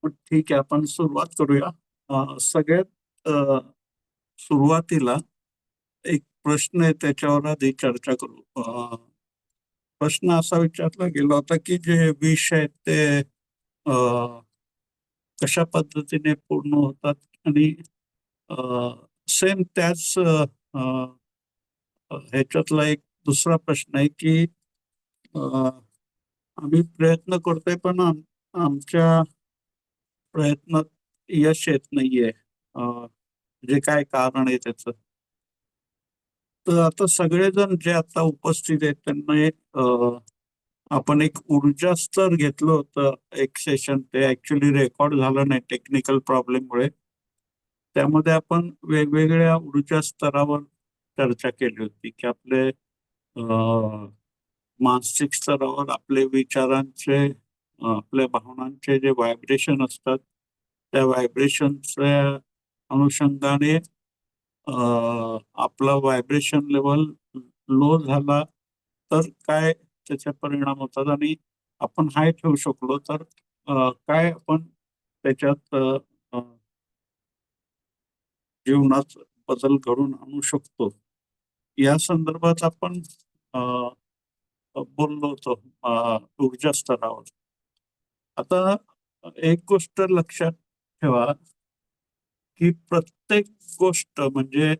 ठीक आहे, आपण सुरुवात करूया. सगळ्यात सुरुवातीला एक प्रश्न आहे, त्याच्यावर आधी चर्चा करू. प्रश्न असा विचारला गेला होता, की जे विष आहेत ते अ, कशा पद्धतीने पूर्ण होतात आणि सेम त्याच ह्याच्यातला एक दुसरा प्रश्न आहे, की अ, आम्ही प्रयत्न करतोय, पण आमच्या प्रयत्नात यश येत नाहीये. जे काय कारण आहे त्याचं. तर आता सगळेजण जे आता उपस्थित आहेत त्यांना आपण एक ऊर्जा स्तर घेतलं होतं एक सेशन. ते ऍक्च्युली रेकॉर्ड झालं नाही टेक्निकल प्रॉब्लेममुळे. त्यामध्ये आपण वेगवेगळ्या ऊर्जा स्तरावर चर्चा केली होती, की आपले मानसिक स्तरावर आपले विचारांचे, आपल्या भावनांचे जे व्हायब्रेशन असतात, त्या व्हायब्रेशनच्या अनुषंगाने आपला व्हायब्रेशन लेवल लो झाला तर काय त्याचे परिणाम होतात, आणि आपण हाय ठेवू शकलो तर काय आपण त्याच्यात अ, जीवनात बदल घडवून आणू शकतो. या संदर्भात आपण अ, बोललो होतो ऊर्जा स्तरावर. आता एक गोष्ट लक्षात ठेवा, की प्रत्येक गोष्ट म्हणजे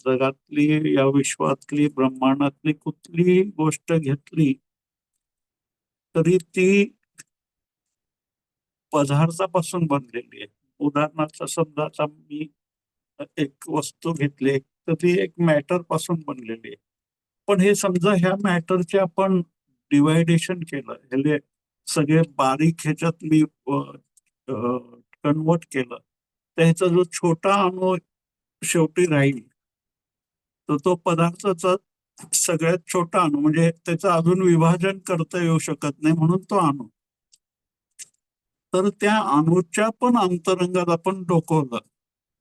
जगातली, या विश्वातली, ब्रह्मांडातली कुठलीही गोष्ट घेतली तरी ती पदार्थापासून बनलेली आहे. उदाहरणार्थ समजा आता मी एक वस्तू घेतली, तर ती एक मॅटर पासून बनलेली आहे. पण हे समजा ह्या मॅटरचे आपण डिवायडेशन केलं, ह्याले सगळे बारीक ह्याच्यात मी कन्वर्ट केलं, तर ह्याचा जो छोटा अणू शेवटी राहील, तर तो पदार्थाचा सगळ्यात छोटा अणू, म्हणजे त्याचं अजून विभाजन करता येऊ शकत नाही, म्हणून तो अणू. तर त्या अणूच्या पण अंतरंगात आपण डोकवलं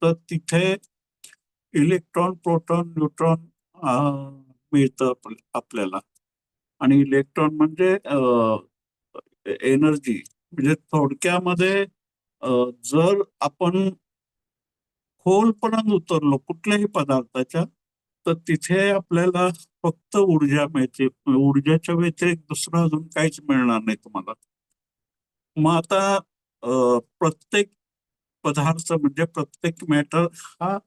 तर तिथे इलेक्ट्रॉन, प्रोटॉन, न्यूट्रॉन मिळतं आपल्याला. आणि इलेक्ट्रॉन म्हणजे एनर्जी. म्हणजे थोडक्यामध्ये अ, जर आपण खोलपर्यंत उतरलो कुठल्याही पदार्थाच्या, तर तिथे आपल्याला फक्त ऊर्जा मिळते. ऊर्जेच्या व्यतिरिक्त दुसरं अजून काहीच मिळणार नाही तुम्हाला. मग आता प्रत्येक पदार्थ म्हणजे प्रत्येक मॅटर हा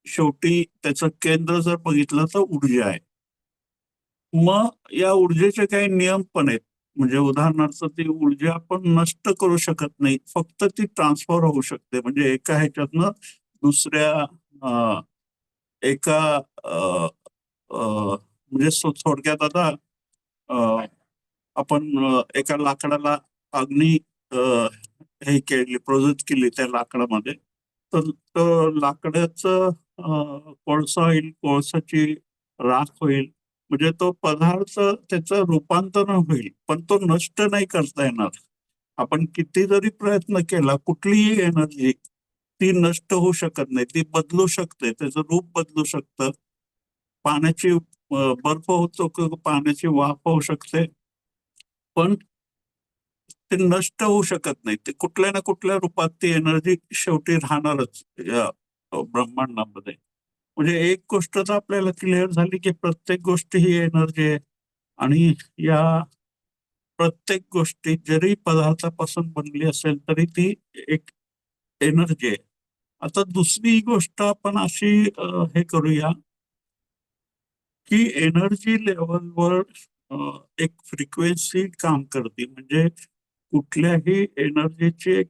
शेवटी त्याचं केंद्र जर बघितलं तर ऊर्जा आहे. मग या ऊर्जेचे काही नियम पण आहेत. म्हणजे उदाहरणार्थ ती ऊर्जा आपण नष्ट करू शकत नाही, फक्त ती ट्रान्सफर होऊ शकते. म्हणजे एका ह्याच्यातनं दुसऱ्या अ, एका अ, अ, म्हणजे थोडक्यात आता अ, आपण एका लाकडाला अग्नी अ, हे केली, प्रोसेस केली त्या लाकडामध्ये, तर लाकडाचं कोळसा होईल, कोळसाची राख होईल. म्हणजे तो पदार्थ त्याचं रूपांतरण होईल, पण तो नष्ट नाही करता येणार. आपण किती जरी प्रयत्न केला, कुठलीही एनर्जी ती नष्ट होऊ शकत नाही. ती बदलू शकते, त्याचं रूप बदलू शकतं. पाण्याची बर्फ होतो, पाण्याची वाफ होऊ शकते, पण ते नष्ट होऊ शकत नाही. ते कुठल्या ना कुठल्या रूपात ती एनर्जी शेवटी राहणारच या ब्रह्मांडामध्ये. म्हणजे एक गोष्ट तर आपल्याला क्लिअर झाली, की प्रत्येक गोष्ट ही एनर्जी आहे. आणि या प्रत्येक गोष्टी जरी पदार्थापासून बनली असेल तरी ती एक एनर्जी आहे. आता दुसरी गोष्ट आपण अशी हे करूया, की एनर्जी लेवलवर एक फ्रिक्वेन्सी काम करते. म्हणजे कुठल्याही एनर्जीची एक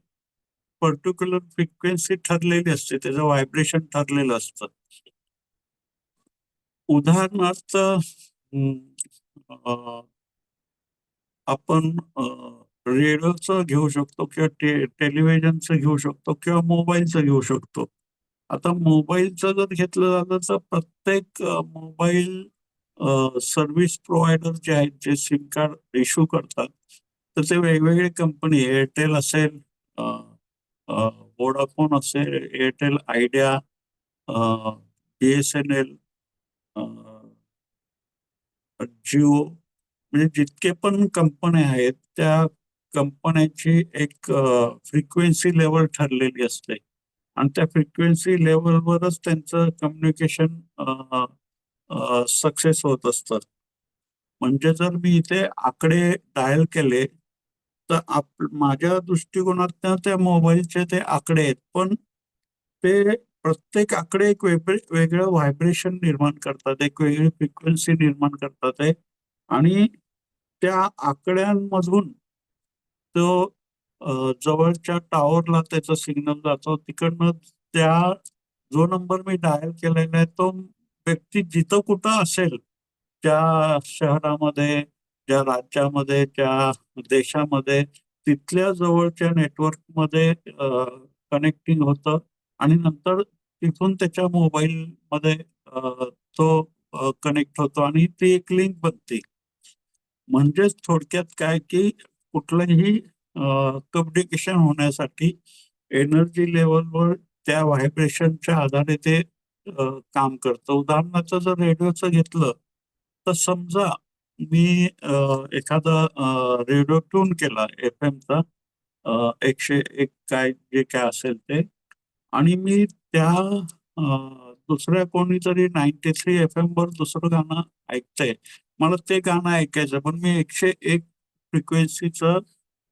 पर्टिक्युलर फ्रिक्वेन्सी ठरलेली असते, त्याचं व्हायब्रेशन ठरलेलं असतं. उदाहरणार्थ आपण रेडिओचं घेऊ शकतो, किंवा टेलिव्हिजनचं घेऊ शकतो, किंवा मोबाईलचं घेऊ शकतो. आता मोबाईलचं जर घेतलं झालं तर प्रत्येक मोबाईल सर्व्हिस प्रोव्हायडर जे आहेत, जे सिम कार्ड इश्यू करतात, तर ते वेगवेगळे कंपनी, एअरटेल असेल, वोडाफोन असेल, एअरटेल, आयडिया, BSNL, जिओ, म्हणजे जितके पण कंपन्या आहेत त्या कंपन्यांची एक फ्रिक्वेन्सी लेवल ठरलेली असते आणि त्या फ्रिक्वेन्सी लेवलवरच त्यांचं कम्युनिकेशन सक्सेस होत असतं. म्हणजे जर मी इथे आकडे डायल केले तर माझ्या दृष्टिकोनातनं त्या मोबाईलचे ते आकडे आहेत, पण ते प्रत्येक आकडे एक वेगळं व्हायब्रेशन निर्माण करतात, एक वेगळी फ्रिक्वेन्सी निर्माण करतात आहे आणि त्या आकड्यांमधून तो जवळच्या टॉवरला त्याचा सिग्नल जातो. तिकडनं त्या जो नंबर मी डायल केलेला आहे तो व्यक्ती जिथं कुठं असेल, त्या शहरामध्ये, ज्या राज्यामध्ये, त्या देशामध्ये, तिथल्या जवळच्या नेटवर्कमध्ये कनेक्टिंग होतं आणि नंतर तिथून त्याच्या मोबाईलमध्ये तो कनेक्ट होतो आणि ती एक लिंक बनते. म्हणजेच थोडक्यात काय की कुठलंही कम्युनिकेशन होण्यासाठी एनर्जी लेवलवर त्या व्हायब्रेशनच्या आधारे ते काम करतं. उदाहरणार्थ जर रेडिओचं घेतलं तर समजा मी एखादा रेडिओ ट्यून केला FM चा 101 काय जे काय असेल ते आणि मी त्या दुसऱ्या कोणीतरी 93 FM वर दुसरं गाणं ऐकतंय. मला ते गाणं ऐकायचं पण मी 101 फ्रिक्वेन्सीचं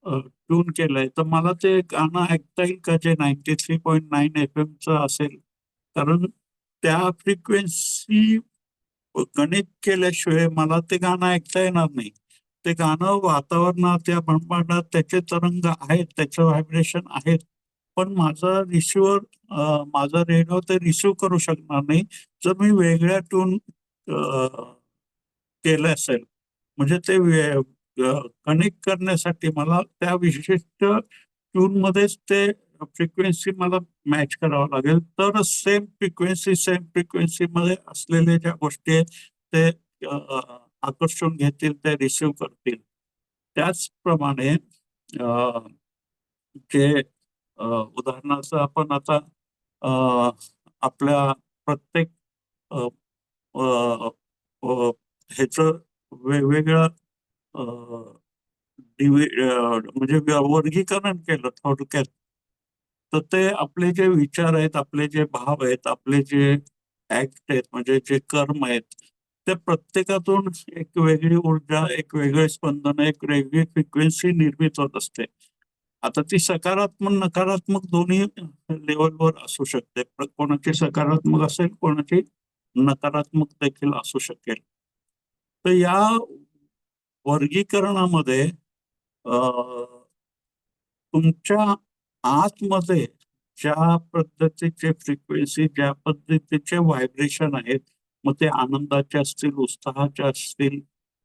ट्यून केलंय तर मला ते गाणं ऐकता येईल का जे 93.9 FM असेल? कारण त्या फ्रिक्वेन्सी कनेक्ट केल्याशिवाय मला ते गाणं ऐकता येणार नाही. ते गाणं वातावरणात, त्या ब्रह्मांडात त्याचे तरंग आहेत, त्याचं व्हायब्रेशन आहेत. पण माझा रेडिओ ते रिसिव्ह करू शकणार नाही, जर मी वेगळ्या ट्यून केलं असेल. म्हणजे ते कनेक्ट करण्यासाठी मला त्या विशिष्ट ट्यूनमध्येच ते फ्रिक्वेन्सी मला मॅच करावं लागेल. तरच सेम फ्रिक्वेन्सीमध्ये असलेल्या ज्या गोष्टी आहेत ते आकर्षून घेतील, ते रिसिव्ह करतील. त्याचप्रमाणे जे उदाहरणार्थ आपण आता आपल्या प्रत्येक अ, अ, अ, ह्याचं वेगवेगळं म्हणजे वर्गीकरण केलं थोडक्यात. तर ते आपले जे विचार आहेत, आपले जे भाव आहेत, आपले जे ऍक्ट आहेत, म्हणजे जे कर्म आहेत, त्या प्रत्येकातून एक वेगळी ऊर्जा, एक वेगळे स्पंदन, एक वेगळी फ्रिक्वेन्सी निर्मित होत असते. आता ती सकारात्मक, नकारात्मक दोन्ही लेवलवर असू शकते. कोणाची सकारात्मक असेल, कोणाची नकारात्मक देखील असू शकेल. तर या वर्गीकरणामध्ये अ, तुमच्या आतमध्ये ज्या पद्धतीचे फ्रिक्वेन्सी, ज्या पद्धतीचे व्हायब्रेशन आहेत, मग ते आनंदाचे असतील, उत्साहाचे असतील,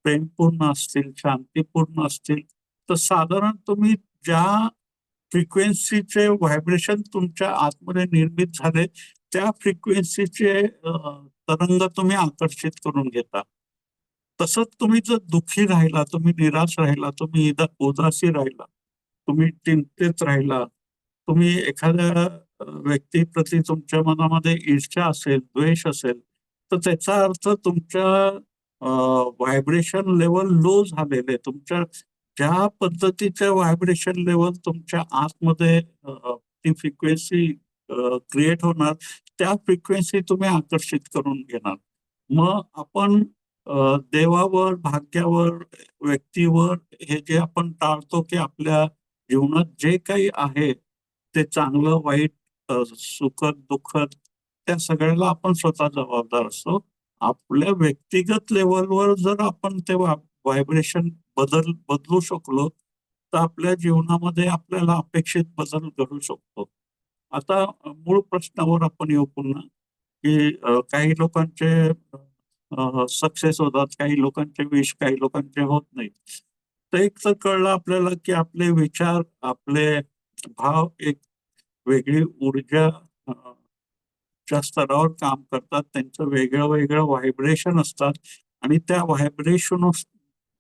प्रेमपूर्ण असतील, शांतीपूर्ण असतील, तर साधारण तुम्ही ज्या फ्रिक्वेन्सीचे व्हायब्रेशन तुमच्या आतमध्ये निर्मित झाले, त्या फ्रिक्वेन्सीचे तरंग तुम्ही आकर्षित करून घेता. तसंच तुम्ही जर दुःखी राहिला, तुम्ही निराश राहिला, तुम्ही उदासी राहिला, तुम्ही चिंतेत राहिला, तुम्ही एखाद्या व्यक्तीप्रती तुमच्या मनामध्ये ईर्ष्या असेल, द्वेष असेल, तर त्याचा अर्थ तुमच्या व्हायब्रेशन लेवल लो झालेले. तुमच्या ज्या पद्धतीचं व्हायब्रेशन लेवल तुमच्या आतमध्ये ती फ्रिक्वेन्सी क्रिएट होणार, त्या फ्रिक्वेन्सी तुम्ही आकर्षित करून घेणार. मग आपण देवावर, भाग्यावर, व्यक्तीवर हे जे आपण टाळतो की आपल्या जीवनात जे काही आहे ते चांगलं, वाईट, सुखद, दुःखद, त्या सगळ्याला आपण स्वतः जबाबदार असतो. आपल्या व्यक्तिगत लेव्हलवर जर आपण ते व्हायब्रेशन बदलू शकलो, तर आपल्या जीवनामध्ये आपल्याला अपेक्षित बदल घडू शकतो. आता मूळ प्रश्नावर आपण येऊ पुन्हा, की काही लोकांचे सक्सेस होतात, काही लोकांचे विश, काही लोकांचे होत नाहीत. तर एक तर कळलं आपल्याला, की आपले विचार, आपले भाव एक वेगळी ऊर्जा अ, च्या स्तरावर काम करतात. त्यांचं वेगळं-वेगळं व्हायब्रेशन असतात आणि त्या व्हायब्रेशन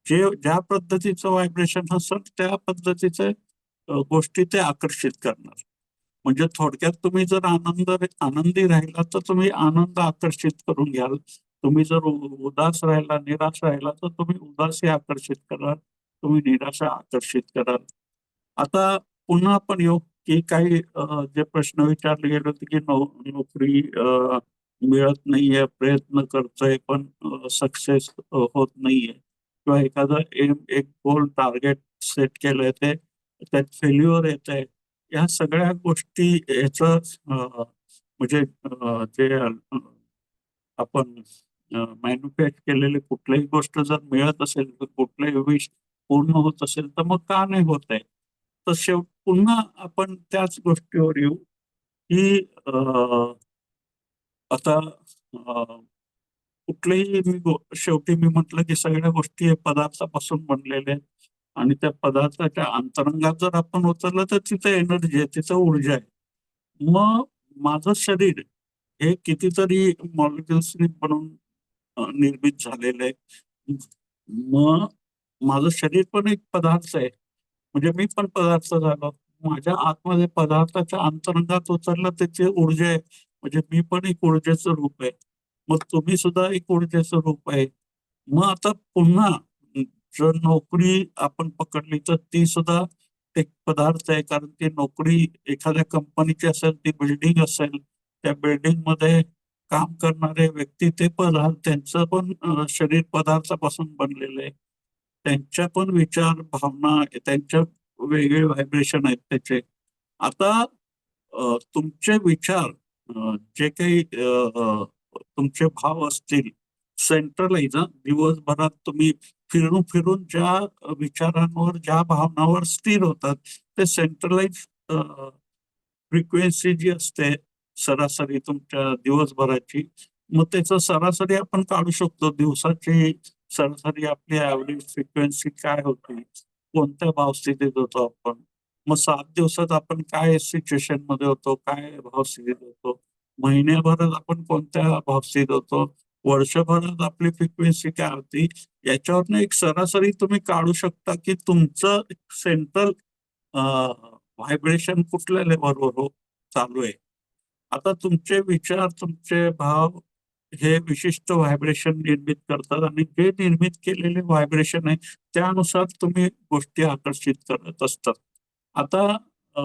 ज्या पद्धतीचं व्हायब्रेशन असेल त्या पद्धतीचे गोष्टी ते आकर्षित करणार. म्हणजे थोडक्यात तुम्ही जर आनंदी राहिला तर तुम्ही आनंद आकर्षित करून घ्याल. तुम्ही जर उदास राहिला, निराश राहिला तर तुम्ही उदासी आकर्षित कराल, तुम्ही निराशा आकर्षित कराल. आता पुन्हा आपण येऊ की काही जे प्रश्न विचारले गेले होते की नोकरी मिळत नाहीये, प्रयत्न करतोय पण सक्सेस होत नाहीये, किंवा एखादं एक गोल टार्गेट सेट केलंय ते त्यात फेल्युअर येत आहे. या सगळ्या गोष्टी ह्याचं म्हणजे जे आपण मॅन्युफॅक्चर केलेली कुठलीही गोष्ट जर मिळत असेल, तर कुठलंही विश पूर्ण होत असेल, तर मग का नाही होत आहे? तर पुन्हा आपण त्याच गोष्टीवर येऊ, की आता कुठलेही शेवटी मी म्हटलं, की सगळ्या गोष्टी हे पदार्थापासून बनलेल्या आहेत आणि त्या पदार्थाच्या अंतरंगात जर आपण उतरलं, तर तिथं एनर्जी आहे, तिथं ऊर्जा आहे. मग माझं शरीर हे कितीतरी मॉलिक्युल्सनी बनून निर्मित झालेलं आहे. मग माझं शरीर पण एक पदार्थ आहे. म्हणजे मी पण पदार्थ झालो. माझ्या आतमध्ये पदार्थाच्या अंतरंगात उतरलं त्याची ऊर्जा आहे. म्हणजे मी पण एक ऊर्जेचं रूप आहे. मग तुम्ही सुद्धा एक ऊर्जेचं रूप आहे. मग आता पुन्हा जर नोकरी आपण पकडली तर ती सुद्धा एक पदार्थ आहे. कारण ती नोकरी एखाद्या कंपनीची असेल, ती बिल्डिंग असेल, त्या बिल्डिंगमध्ये काम करणारे व्यक्ती ते पदार्थ, त्यांचं पण शरीर पदार्थापासून बनलेलं आहे. त्यांच्या पण विचार, भावना, त्यांच्या वेगळे व्हायब्रेशन आहेत त्याचे. आता तुमचे विचार, जे काही तुमचे भाव असतील, सेंट्रलाइज दिवसभरात तुम्ही फिरून फिरून ज्या विचारांवर, ज्या भावनावर स्थिर होतात, ते सेंट्रलाइज फ्रिक्वेन्सी जी असते सरासरी तुमच्या दिवसभराची, मग त्याचं सरासरी आपण काढू शकतो. दिवसाची सरासरी आपली ऍव्हरेज फ्रिक्वेन्सी काय होती, कोणत्या भावस्थितीत होतो आपण, मग 7 दिवसात आपण काय सिच्युएशन मध्ये होतो, काय भावस्थितीत होतो, महिन्याभरात आपण कोणत्या भावस्थितीत होतो, वर्षभरात आपली फ्रिक्वेन्सी काय होती, याच्यावरनं एक सरासरी तुम्ही काढू शकता की तुमचं सेंट्रल व्हायब्रेशन कुठल्या लेवलवर चालू आहे. आता तुमचे विचार, तुमचे भाव हे विशिष्ट व्हायब्रेशन निर्मित करतात आणि जे निर्मित केलेले व्हायब्रेशन आहे त्यानुसार तुम्ही गोष्टी आकर्षित करत असतात. आता अ,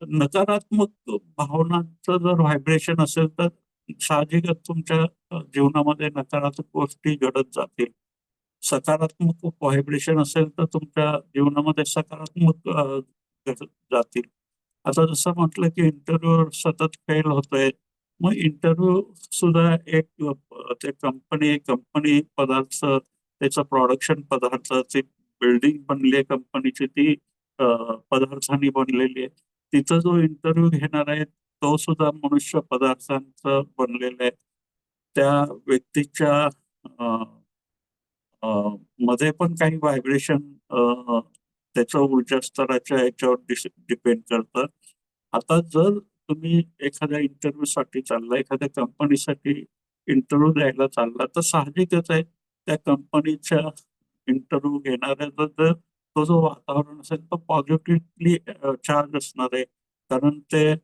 नकारात्मक भावनांचं जर व्हायब्रेशन असेल तर साहजिकच तुमच्या जीवनामध्ये नकारात्मक गोष्टी घडत जातील. सकारात्मक व्हायब्रेशन असेल तर तुमच्या जीवनामध्ये सकारात्मक घडत जातील. आता जसं म्हटलं की इंटरव्ह्यू सतत फेल होतोय. मग इंटरव्ह्यू सुद्धा एक ते कंपनी पदार्थ, त्याचं प्रोडक्शन पदार्थाची बिल्डिंग बनली आहे कंपनीची, ती पदार्थांनी बनलेली आहे. तिथं जो इंटरव्ह्यू घेणार आहे तो सुद्धा मनुष्य पदार्थांचा बनलेला आहे. त्या व्यक्तीच्या अ, मध्ये पण काही व्हायब्रेशन त्याच्या ऊर्जा स्तराच्या ह्याच्यावर डिपेंड करतं. आता जर तुम्ही एखाद्या इंटरव्ह्यूसाठी चालला, एखाद्या कंपनीसाठी इंटरव्ह्यू द्यायला चालला, तर साहजिकच आहे त्या कंपनीच्या इंटरव्ह्यू घेणाऱ्याचा जर तो जो वातावरण असेल तो पॉझिटिव्हली चार्ज असणार आहे. कारण ते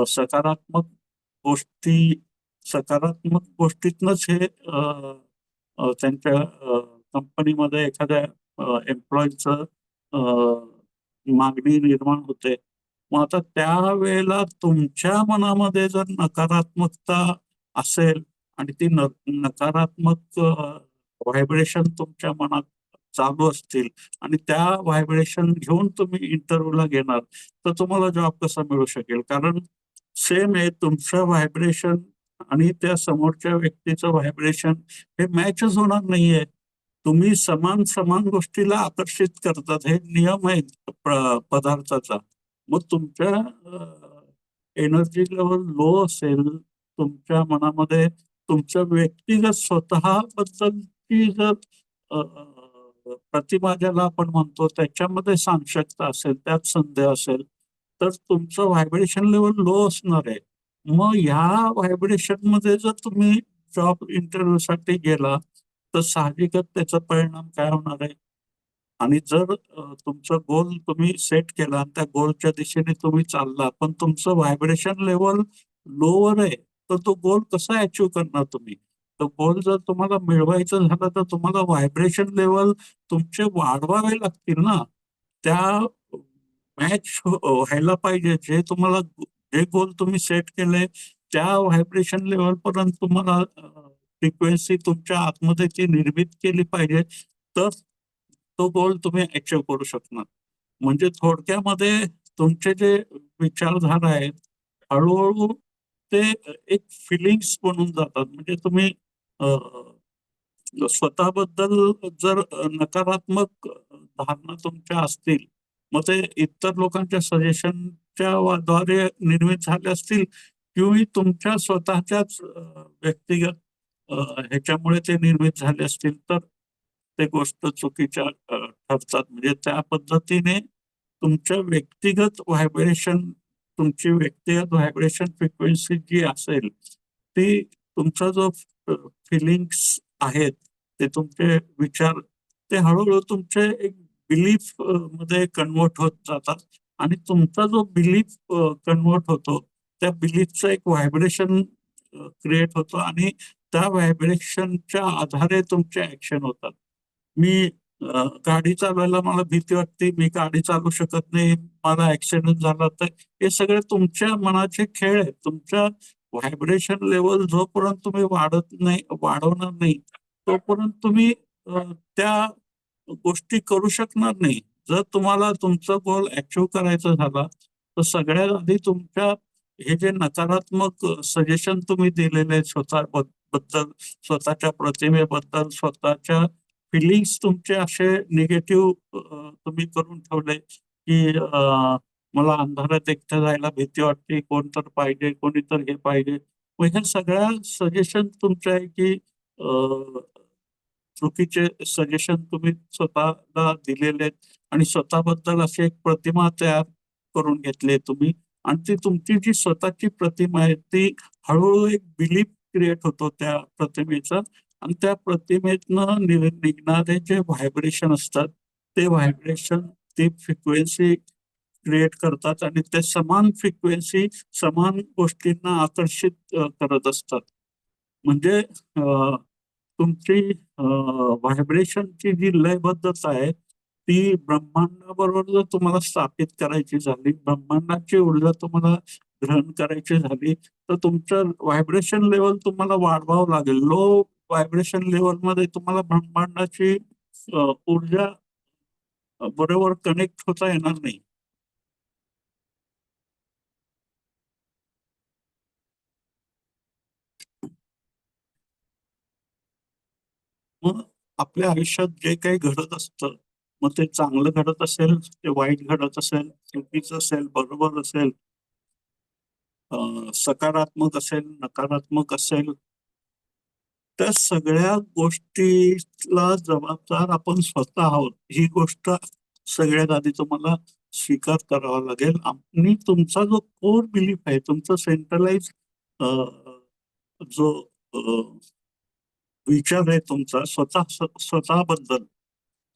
सकारात्मक गोष्टी सकारात्मक गोष्टीतनंच हे त्यांच्या कंपनीमध्ये एखाद्या एम्प्लॉईचं मागणी निर्माण होते. मग आता त्यावेळेला तुमच्या मनामध्ये जर नकारात्मकता असेल आणि ती नकारात्मक व्हायब्रेशन तुमच्या मनात चालू असतील आणि त्या व्हायब्रेशन घेऊन तुम्ही इंटरव्ह्यूला घेणार, तर तुम्हाला जॉब कसा मिळू शकेल? कारण सेम आहे तुमचं व्हायब्रेशन आणि त्या समोरच्या व्यक्तीचं व्हायब्रेशन हे मॅचच होणार नाहीये. तुम्ही समान समान गोष्टीला आकर्षित करतात, हे नियम आहेत पदार्थाचा. मग तुमच्या एनर्जी लेवल लो असेल, तुमच्या मनामध्ये तुमच्या व्यक्तिगत स्वतःबद्दलची जर प्रतिमा ज्याला आपण म्हणतो त्याच्यामध्ये साशंकता असेल, त्यात संदेह असेल, तर तुमचं व्हायब्रेशन लेवल लो असणार आहे. मग ह्या व्हायब्रेशन मध्ये जर तुम्ही जॉब इंटरव्ह्यू साठी गेला, तर साहजिकच त्याचा परिणाम काय होणार आहे? आणि जर तुमचा गोल तुम्ही सेट केला आणि त्या गोलच्या दिशेने तुम्ही चालला, पण तुमचं व्हायब्रेशन लेवल लोवर आहे, तर तो गोल कसा अचीव्ह करणार तुम्ही? तो गोल जर तुम्हाला मिळवायचा झाला, तर तुम्हाला व्हायब्रेशन लेवल तुमचे वाढवावे लागतील ना. त्या मॅच व्हायला पाहिजे. जे तुम्हाला जे गोल तुम्ही सेट केले त्या व्हायब्रेशन लेवल पर्यंत तुम्हाला फ्रिक्वेन्सी तुमच्या आतमध्ये ती निर्मित केली पाहिजे, तर तो गोल तुम्ही अचीव्ह करू शकणार. म्हणजे थोडक्यामध्ये तुमचे जे विचारधारा आहेत हळूहळू ते एक फिलिंग्स बनून जातात. म्हणजे तुम्ही स्वतःबद्दल जर नकारात्मक धारणा तुमच्या असतील, मग ते इतर लोकांच्या सजेशनच्या द्वारे निर्मित झाले असतील किंवा तुमच्या स्वतःच्याच व्यक्तिगत ह्याच्यामुळे ते निर्मित झाले असतील, तर ते गोष्ट चुकीच्या ठरतात. म्हणजे त्या पद्धतीने तुमच्या व्यक्तिगत व्हायब्रेशन तुमची व्यक्तिगत व्हायब्रेशन फ्रिक्वेन्सी जी असेल ती तुमचा जो फिलिंग्स आहेत ते तुमचे विचार ते हळूहळू तुमचे एक बिलीफ मध्ये कन्वर्ट होत जातात आणि तुमचा जो बिलीफ कन्वर्ट होतो त्या बिलीफचं एक व्हायब्रेशन क्रिएट होतो आणि त्या व्हायब्रेशनच्या आधारे तुमचे ऍक्शन होतात. मी गाडी चालवायला मला भीती वाटते, मी गाडी चालवू शकत नाही, मला ऍक्सिडेंट झाला तर हे सगळे तुमच्या मनाचे खेळ आहेत. तुमच्या व्हायब्रेशन लेवल जोपर्यंत तुम्ही वाढवणार नाही तोपर्यंत तुम्ही त्या गोष्टी करू शकणार नाही. जर तुम्हाला तुमचा गोल अचीव्ह करायचा झाला तर सगळ्यात आधी तुमच्या हे जे नकारात्मक सजेशन तुम्ही दिलेले आहेत स्वतः बद्दल, स्वतःच्या प्रतिमेबद्दल, स्वतःच्या फिलिंग्स तुमचे असे निगेटिव्ह तुम्ही करून ठेवले की मला अंधारात एकटं जायला भीती वाटते, कोण तर पाहिजे, कोणीतर हे पाहिजे. मग ह्या सगळ्या सजेशन तुमच्या आहे की चुकीचे सजेशन तुम्ही स्वतःला दिलेले आहेत आणि स्वतःबद्दल अशी एक प्रतिमा तयार करून घेतली तुम्ही आणि ती तुमची जी स्वतःची प्रतिमा आहे ती हळूहळू एक बिलीफ क्रिएट होतो त्या प्रतिमेचा आणि त्या प्रतिमेतनं निघणारे जे व्हायब्रेशन असतात ते व्हायब्रेशन ती फ्रिक्वेन्सी क्रिएट करतात आणि ते समान फ्रिक्वेन्सी समान गोष्टींना आकर्षित करत असतात. म्हणजे तुमची व्हायब्रेशनची जी लयबद्धता आहे ती ब्रह्मांडाबरोबर जर तुम्हाला स्थापित करायची झाली, ब्रह्मांडाची ऊर्जा तुम्हाला ग्रहण करायची झाली, तर तुमचं व्हायब्रेशन लेवल तुम्हाला वाढवावं लागेल. लो व्हायब्रेशन लेवलमध्ये तुम्हाला ब्रह्मांडाची ऊर्जा बरोबर कनेक्ट होता येणार नाही. मग आपल्या आयुष्यात जे काही घडत असतं, मग ते चांगलं घडत असेल, ते वाईट घडत असेल, चुकीचं असेल, बरोबर असेल, सकारात्मक असेल, नकारात्मक असेल, त्या सगळ्या गोष्टीला जबाबदार आपण स्वतः आहोत. ही गोष्ट सगळ्यात आधी तुम्हाला स्वीकार करावा लागेल आणि तुमचा जो कोर बिलीफ आहे, तुमचा सेंट्रलाइज जो विचार आहे तुमचा स्वतःबद्दल,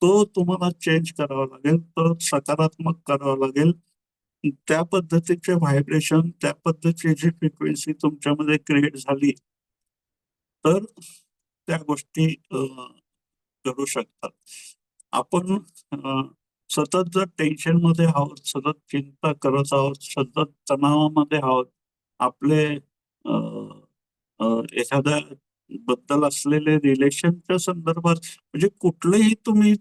तो तुम्हाला चेंज करावा लागेल, तो सकारात्मक करावा लागेल. त्या पद्धतीचे व्हायब्रेशन, त्या पद्धतीची जी फ्रिक्वेन्सी तुमच्यामध्ये क्रिएट झाली, तर त्या गोष्टी घडू शकतात. आपण सतत जर टेन्शनमध्ये आहोत, सतत चिंता करत आहोत, सतत तणावामध्ये आहोत, आपले अ, अ, एखाद्या बद्दल असलेले रिलेशनच्या संदर्भात म्हणजे कुठलंही तुम्ही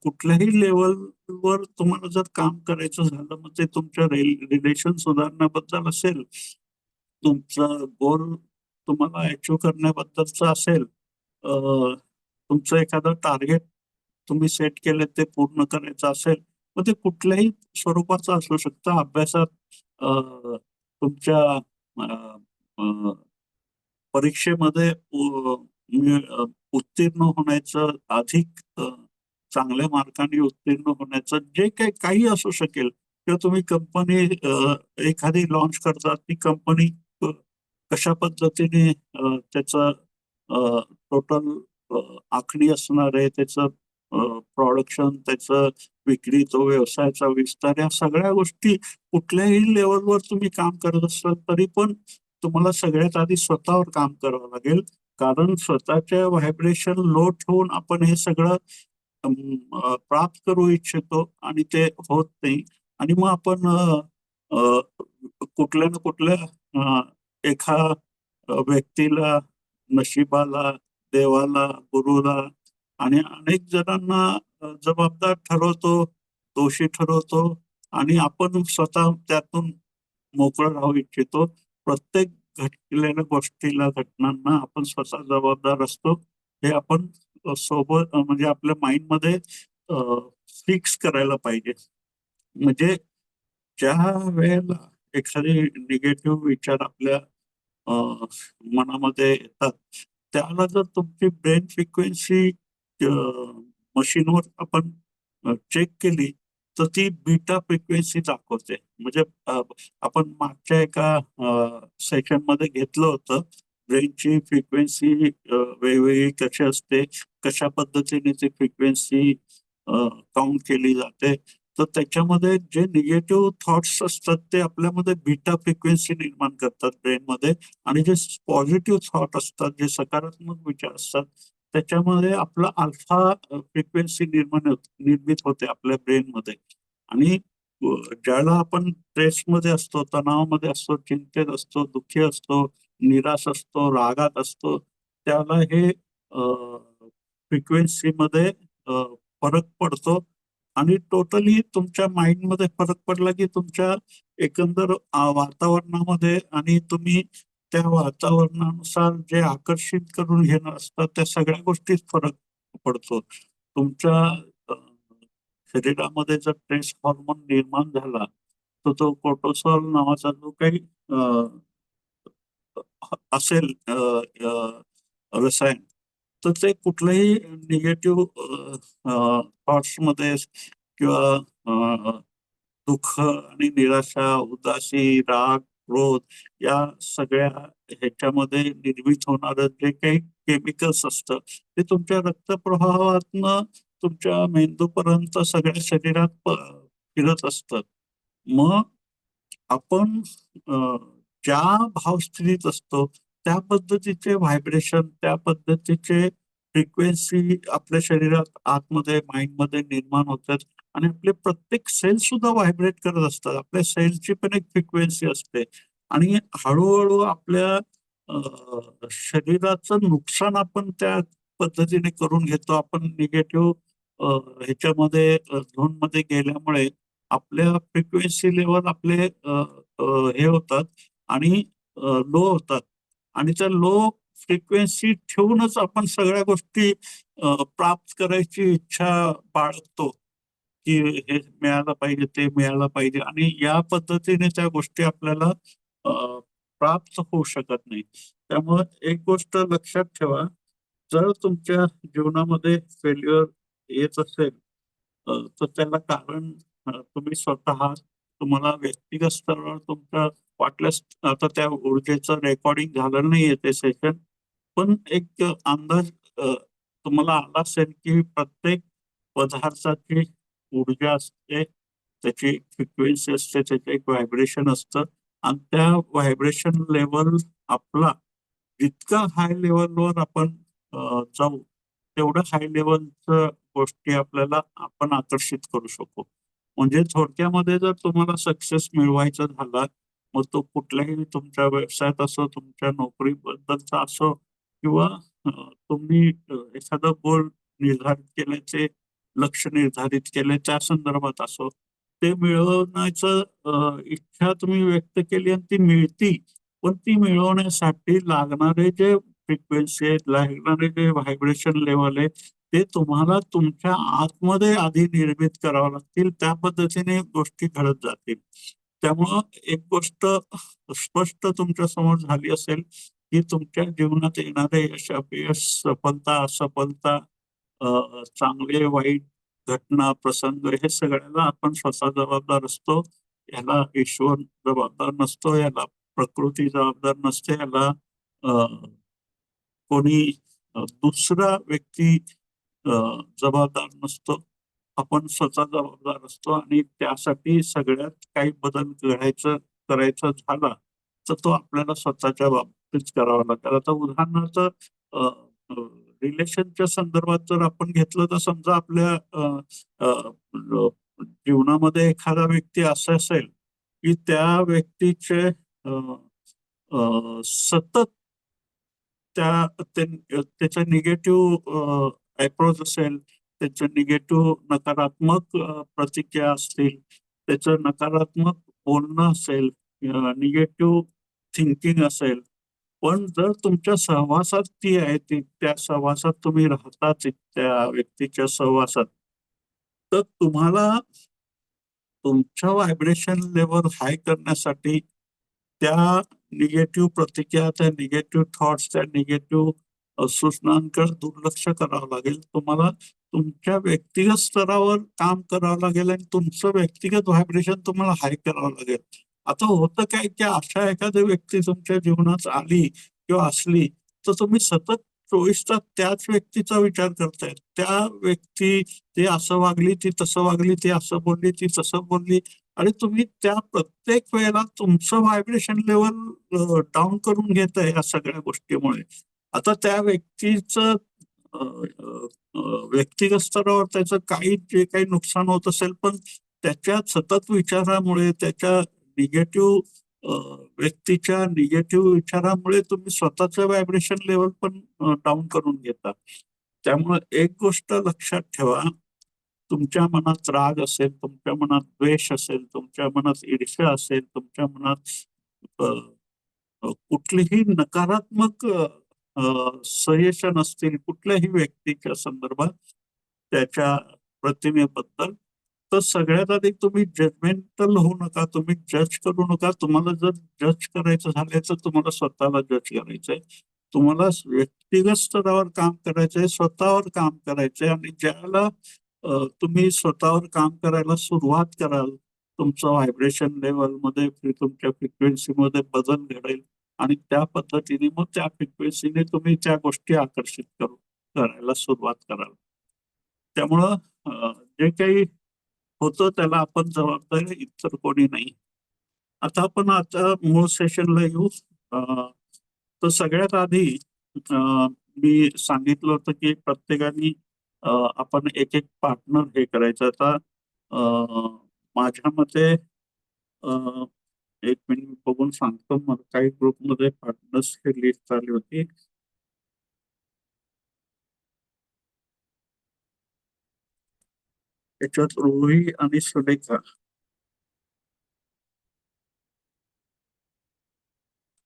कुठल्याही लेवलवर तुम्हाला जर काम करायचं झालं, मग ते तुमच्या रिलेशन सुधारण्याबद्दल असेल, तुमचा गोल तुम्हाला अचीव्ह करण्याबद्दलचा असेल, तुमचं एखादं टार्गेट तुम्ही सेट केले ते पूर्ण करायचं असेल, मग ते कुठल्याही स्वरूपाचं असू शकतं. अभ्यासात तुमच्या अ, अ, परीक्षेमध्ये उत्तीर्ण होण्याचं, अधिक चांगल्या मार्कांनी उत्तीर्ण होण्याचं जे काही असू शकेल किंवा तुम्ही कंपनी एखादी लॉन्च करता, ती कंपनी कशा पद्धतीने त्याचं टोटल आखणी असणार आहे, त्याचं प्रोडक्शन, त्याचं विक्री, तो व्यवसायाचा विस्तार, या सगळ्या गोष्टी कुठल्याही लेवलवर तुम्ही काम करत असाल तरी पण तुम्हाला सगळ्यात आधी स्वतःवर काम करावं लागेल. कारण स्वतःच्या व्हायब्रेशन लो ठेवून आपण हे सगळं प्राप्त करू इच्छितो आणि ते होत नाही. आणि मग आपण कुठल्या ना कुठल्या एका व्यक्तीला, नशिबाला, देवाला, गुरुला आणि अनेक जणांना जबाबदार ठरवतो, दोषी ठरवतो आणि आपण स्वतः त्यातून मोकळं राहू इच्छितो. प्रत्येक घडलेल्या गोष्टीला, घटनांना आपण स्वतः जबाबदार असतो. हे आपण सोबत म्हणजे आपल्या माइंडमध्ये फिक्स करायला पाहिजे. म्हणजे ज्या वेळेला एखादे निगेटिव्ह विचार आपल्या अ, मनामध्ये येतात, त्याला जर तुमची ब्रेन फ्रिक्वेन्सी मशीनवर आपण चेक केली, तर ती बीटा फ्रिक्वेन्सी दाखवते. म्हणजे आपण मागच्या एका सेशनमध्ये घेतलं होतं, ब्रेनची फ्रिक्वेन्सी वेगवेगळी कशी असते, कशा पद्धतीने ती फ्रिक्वेन्सी काउंट केली जाते. तर त्याच्यामध्ये जे निगेटिव्ह थॉट्स असतात ते आपल्यामध्ये बीटा फ्रिक्वेन्सी निर्माण करतात ब्रेनमध्ये आणि जे पॉझिटिव्ह थॉट असतात, जे सकारात्मक विचार असतात, त्याच्यामध्ये आपला अल्फा फ्रिक्वेन्सी निर्मित होते आपल्या ब्रेनमध्ये. आणि ज्यावेळेला आपण स्ट्रेसमध्ये असतो, तणावामध्ये असतो, चिंतेत असतो, दुःखी असतो, निराश असतो, रागात असतो, त्याला हे फ्रिक्वेन्सीमध्ये फरक पडतो आणि टोटली तुमच्या माइंडमध्ये फरक पडला की तुमच्या एकंदर वातावरणामध्ये आणि तुम्ही त्या वातावरणानुसार जे आकर्षित करून घेणं असतं त्या सगळ्या गोष्टीत फरक पडतो. तुमच्या अ, शरीरामध्ये जर स्ट्रेस हॉर्मोन निर्माण झाला, तर तो कोर्टिसॉल नावाचा जो काही असेल रसायन, तर ते कुठल्याही निगेटिव्ह थॉट्समध्ये किंवा दुःख आणि निराशा, उदासी, राग, क्रोध या सगळ्या ह्याच्यामध्ये निर्मित होणारं जे काही केमिकल्स असतं, ते तुमच्या रक्तप्रवाहातनं तुमच्या मेंदूपर्यंत सगळ्या शरीरात फिरत असतं. मग आपण ज्या भावस्थितीत असतो, त्या पद्धतीचे व्हायब्रेशन, त्या पद्धतीचे फ्रिक्वेन्सी आपल्या शरीरात आतमध्ये, माइंडमध्ये निर्माण होतात आणि आपले प्रत्येक सेल सुद्धा व्हायब्रेट करत असतात. आपल्या सेलची पण एक फ्रिक्वेन्सी असते आणि हळू आपल्या शरीराचं नुकसान आपण त्या पद्धतीने करून घेतो. आपण निगेटिव्ह ह्याच्यामध्ये झोनमध्ये गेल्यामुळे आपल्या फ्रिक्वेन्सी लेवल आपले हे होतात आणि लो होतात आणि त्या लो फ्रिक्वेन्सी ठेवूनच आपण सगळ्या गोष्टी प्राप्त करायची इच्छा बाळगतो, की हे मिळालं पाहिजे, ते मिळालं पाहिजे आणि या पद्धतीने त्या गोष्टी आपल्याला प्राप्त होऊ शकत नाही. त्यामुळे एक गोष्ट लक्षात ठेवा, जर तुमच्या जीवनामध्ये फेल्युअर येत असेल, तर त्याला कारण तुम्ही स्वतः तुम्हाला व्यक्तिगत स्तरावर तुमच्या वाटल्यास आता त्या ऊर्जेचं रेकॉर्डिंग झालं नाहीये ते सेशन, पण एक अंदाज तुम्हाला आला असेल की प्रत्येक पदार्थाची ऊर्जा असते, त्याची फ्रिक्वेन्सी असते, त्याचं एक व्हायब्रेशन असतं आणि त्या व्हायब्रेशन लेवल आपला जितका हाय लेवलवर आपण जाऊ, तेवढं हाय लेवलचं गोष्टी आपल्याला आपण आकर्षित करू शकू. म्हणजे थोडक्यामध्ये जर तुम्हाला सक्सेस मिळवायचा झाला, मग तो कुठल्याही तुमच्या व्यवसायात असो, तुमच्या नोकरीबद्दलचा असो किंवा तुम्ही एखादं गोल निर्धारित केल्याचे लक्ष्य निर्धारित केले त्या संदर्भात असो, ते मिळवण्याचं इच्छा तुम्ही व्यक्त केली आणि ती मिळती. पण ती मिळवण्यासाठी लागणारे जे फ्रिक्वेन्सी आहेत, लागणारे जे व्हायब्रेशन लेव्हल आहे, ते तुम्हाला तुमच्या आतमध्ये आधी निर्मित करावं लागतील. त्या पद्धतीने गोष्टी घडत जातील. त्यामुळं एक गोष्ट स्पष्ट तुमच्या समोर झाली असेल, की तुमच्या जीवनात येणारे यश, अपयश, सफलता, असफलता, चांगले, वाईट घटना, प्रसंग हे सगळ्याला आपण स्वतः जबाबदार असतो. याला ईश्वर जबाबदार नसतो, याला प्रकृती जबाबदार नसते, याला अ, कोणी दुसरा व्यक्ती अ, जबाबदार नसतो. आपण स्वतः जबाबदार असतो आणि त्यासाठी सगळ्यात काही बदल करायचा झाला, तर तो आपल्याला स्वतःच्या बाबतीत करावा लागेल. आता उदाहरणार्थ अ, अ, रिलेशनच्या संदर्भात जर आपण घेतलं तर समजा आपल्या अ, अ, जीवनामध्ये एखादा व्यक्ती असा असेल की त्या व्यक्तीचे सतत त्याचा निगेटिव्ह अप्रोच असेल, त्याचं निगेटिव्ह नकारात्मक प्रतिक्रिया असतील, त्याचं नकारात्मक बोलणं असेल, निगेटिव्ह थिंकिंग असेल. पण जर तुमच्या सहवासात ती आहे, त्या सहवासात तुम्ही राहताच त्या व्यक्तीच्या सहवासात, तर तुम्हाला तुमच्या व्हायब्रेशन लेवल हाय करण्यासाठी त्या निगेटिव्ह प्रतिक्रिया, त्या निगेटिव्ह थॉट्स, त्या निगेटिव्ह सूचनांकडे दुर्लक्ष करावं लागेल. तुम्हाला तुमच्या व्यक्तिगत स्तरावर काम करावं लागेल आणि तुमचं व्यक्तिगत व्हायब्रेशन तुम्हाला हाय करावं लागेल. आता होतं काय की अशा एखादी व्यक्ती तुमच्या जीवनात आली किंवा असली तर तुम्ही सतत 24 तास त्याच व्यक्तीचा विचार करताय. त्या व्यक्ती ती असं वागली, ती तसं वागली, ती असं बोलली, ती तसं बोलली, आणि तुम्ही त्या प्रत्येक वेळेला तुमचं व्हायब्रेशन लेवल डाऊन करून घेताय या सगळ्या गोष्टीमुळे. आता त्या व्यक्तीचं व्यक्तिगत स्तरावर त्याचं काही जे काही नुकसान होत असेल, पण त्याच्या सतत विचारामुळे, त्याच्या निगेटिव्ह व्यक्तीच्या निगेटिव्ह विचारामुळे तुम्ही स्वतःचं व्हायब्रेशन लेवल पण डाऊन करून घेता. त्यामुळे एक गोष्ट लक्षात ठेवा, तुमच्या मनात राग असेल, तुमच्या मनात द्वेष असेल, तुमच्या मनात ईर्ष्या असेल, तुमच्या मनात कुठलीही नकारात्मक सजेशन असतील कुठल्याही व्यक्तीच्या संदर्भात, त्याच्या प्रतिमेबद्दल, तर सगळ्यात आधी तुम्ही जजमेंटल होऊ नका, तुम्ही जज करू नका. तुम्हाला जर जज करायचं झालं तर तुम्हाला स्वतःला जज करायचंय, तुम्हाला व्यक्तिगत स्तरावर काम करायचंय, स्वतःवर काम करायचंय. आणि ज्याला तुम्ही स्वतःवर काम करायला सुरुवात कराल, तुमचं व्हायब्रेशन लेवल मध्ये, तुमच्या फ्रिक्वेन्सीमध्ये बदल घडेल आणि त्या पद्धतीने मग त्या फ्रिक्वेन्सीने तुम्ही त्या गोष्टी आकर्षित करायला सुरुवात कराल. त्यामुळं जे काही होतं त्याला आपण जबाबदार, इतर कोणी नाही. आता मूळ सेशनला येऊ. तर सगळ्यात आधी मी सांगितलं होतं की प्रत्येकाने आपण एक एक पार्टनर हे करायचं. आता माझ्या मते एक मिनिट बघून सांगतो, मला काही ग्रुपमध्ये पार्टनर्सची लिस्ट आली होती. त्याच्यात रोही आणि सुलेखा,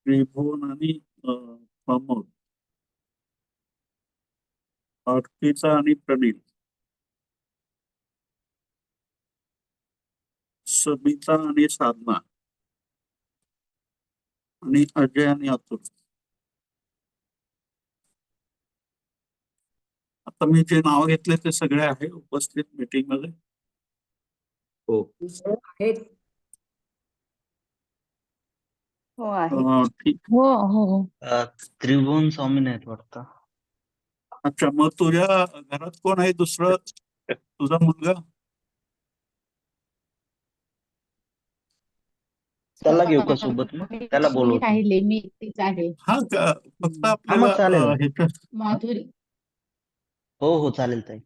त्रिभुवन आणि प्रमोद, अर्पिता आणि प्रनील, सबिता आणि साधना, आणि अजय आणि अतुल. आता मी जे नाव घेतले ते सगळे आहे उपस्थित मीटिंग मध्ये. हो आहेत. हो आहे. ठीक. हो हो हो. त्रिभुवन स्वामी नाहीत वाटतं. अच्छा, मग तुझ्या घरात कोण आहे दुसरं? तुझा मुलगा? त्याला घेऊ का सोबत? मग त्याला मी बोलवतो. राहिले, मी एकटीच आहे. हा का, फक्त हा मग चालेल आपल्याला ना. ह्याच्या माधुरी. हो हो चालेल ताई.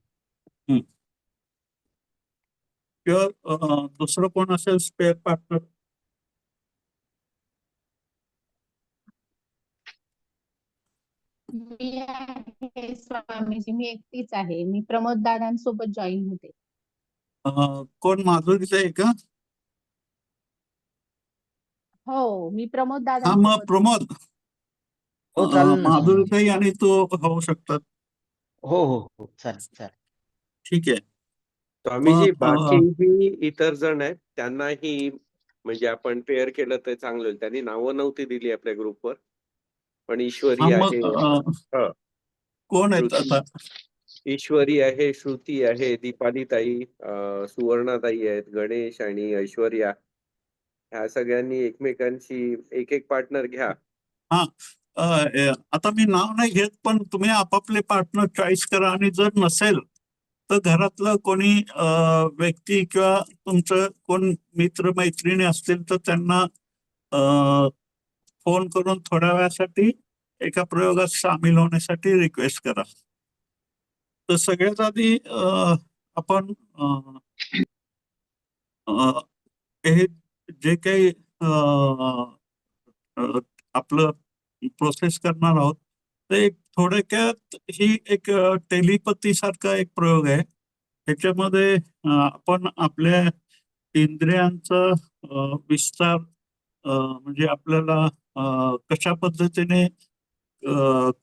किंवा दुसरं कोण असेल स्पेअर पार्टनर? मी आहे स्वामीजी, मी एकटीच आहे. मी प्रमोद दादांसोबत जॉईन होते. कोण, माधुरीचं आहे का? हो, मी प्रमोद हा मग दादांसोबत. प्रमोद, हो चालेल ना स्वामीजी. माधुरीताई आणि तू होऊ शकतात. हो हो हो चालेल चालेल. ठीक आहे. स्वामीजी, मग बाकीही इतर जण आहेत त्यांनाही म्हणजे आपण पेअर केलं तर चांगलं होईल. त्यांनी नावं नव्हती दिली आपल्या ग्रुपवर, पण ईश्वरी मग आहे, हा, कोण आहेत श्रुती आता? ईश्वरी आहे, श्रुती आहे, दीपाली ताई, सुवर्णाताई आहेत, गणेश आणि ऐश्वर्या. ह्या सगळ्यांनी एकमेकांशी एक एक पार्टनर घ्या. हा, आता मी नाव नाही घेत, पण तुम्ही आपापले पार्टनर चॉईस करा. आणि जर नसेल तर घरातलं कोणी व्यक्ती किंवा तुमचं कोण मित्र मैत्रिणी असतील तर त्यांना फोन करून थोड्या वेळासाठी एका प्रयोगात सामील होण्यासाठी रिक्वेस्ट करा. तर सगळ्यात आधी आपण हे जे काही आपलं प्रोसेस करणार आहोत ते एक थोडक्यात ही एक टेलिपथी सारखा एक प्रयोग आहे. ह्याच्यामध्ये आपण आपल्या इंद्रियांचा विस्तार म्हणजे आपल्याला कशा पद्धतीने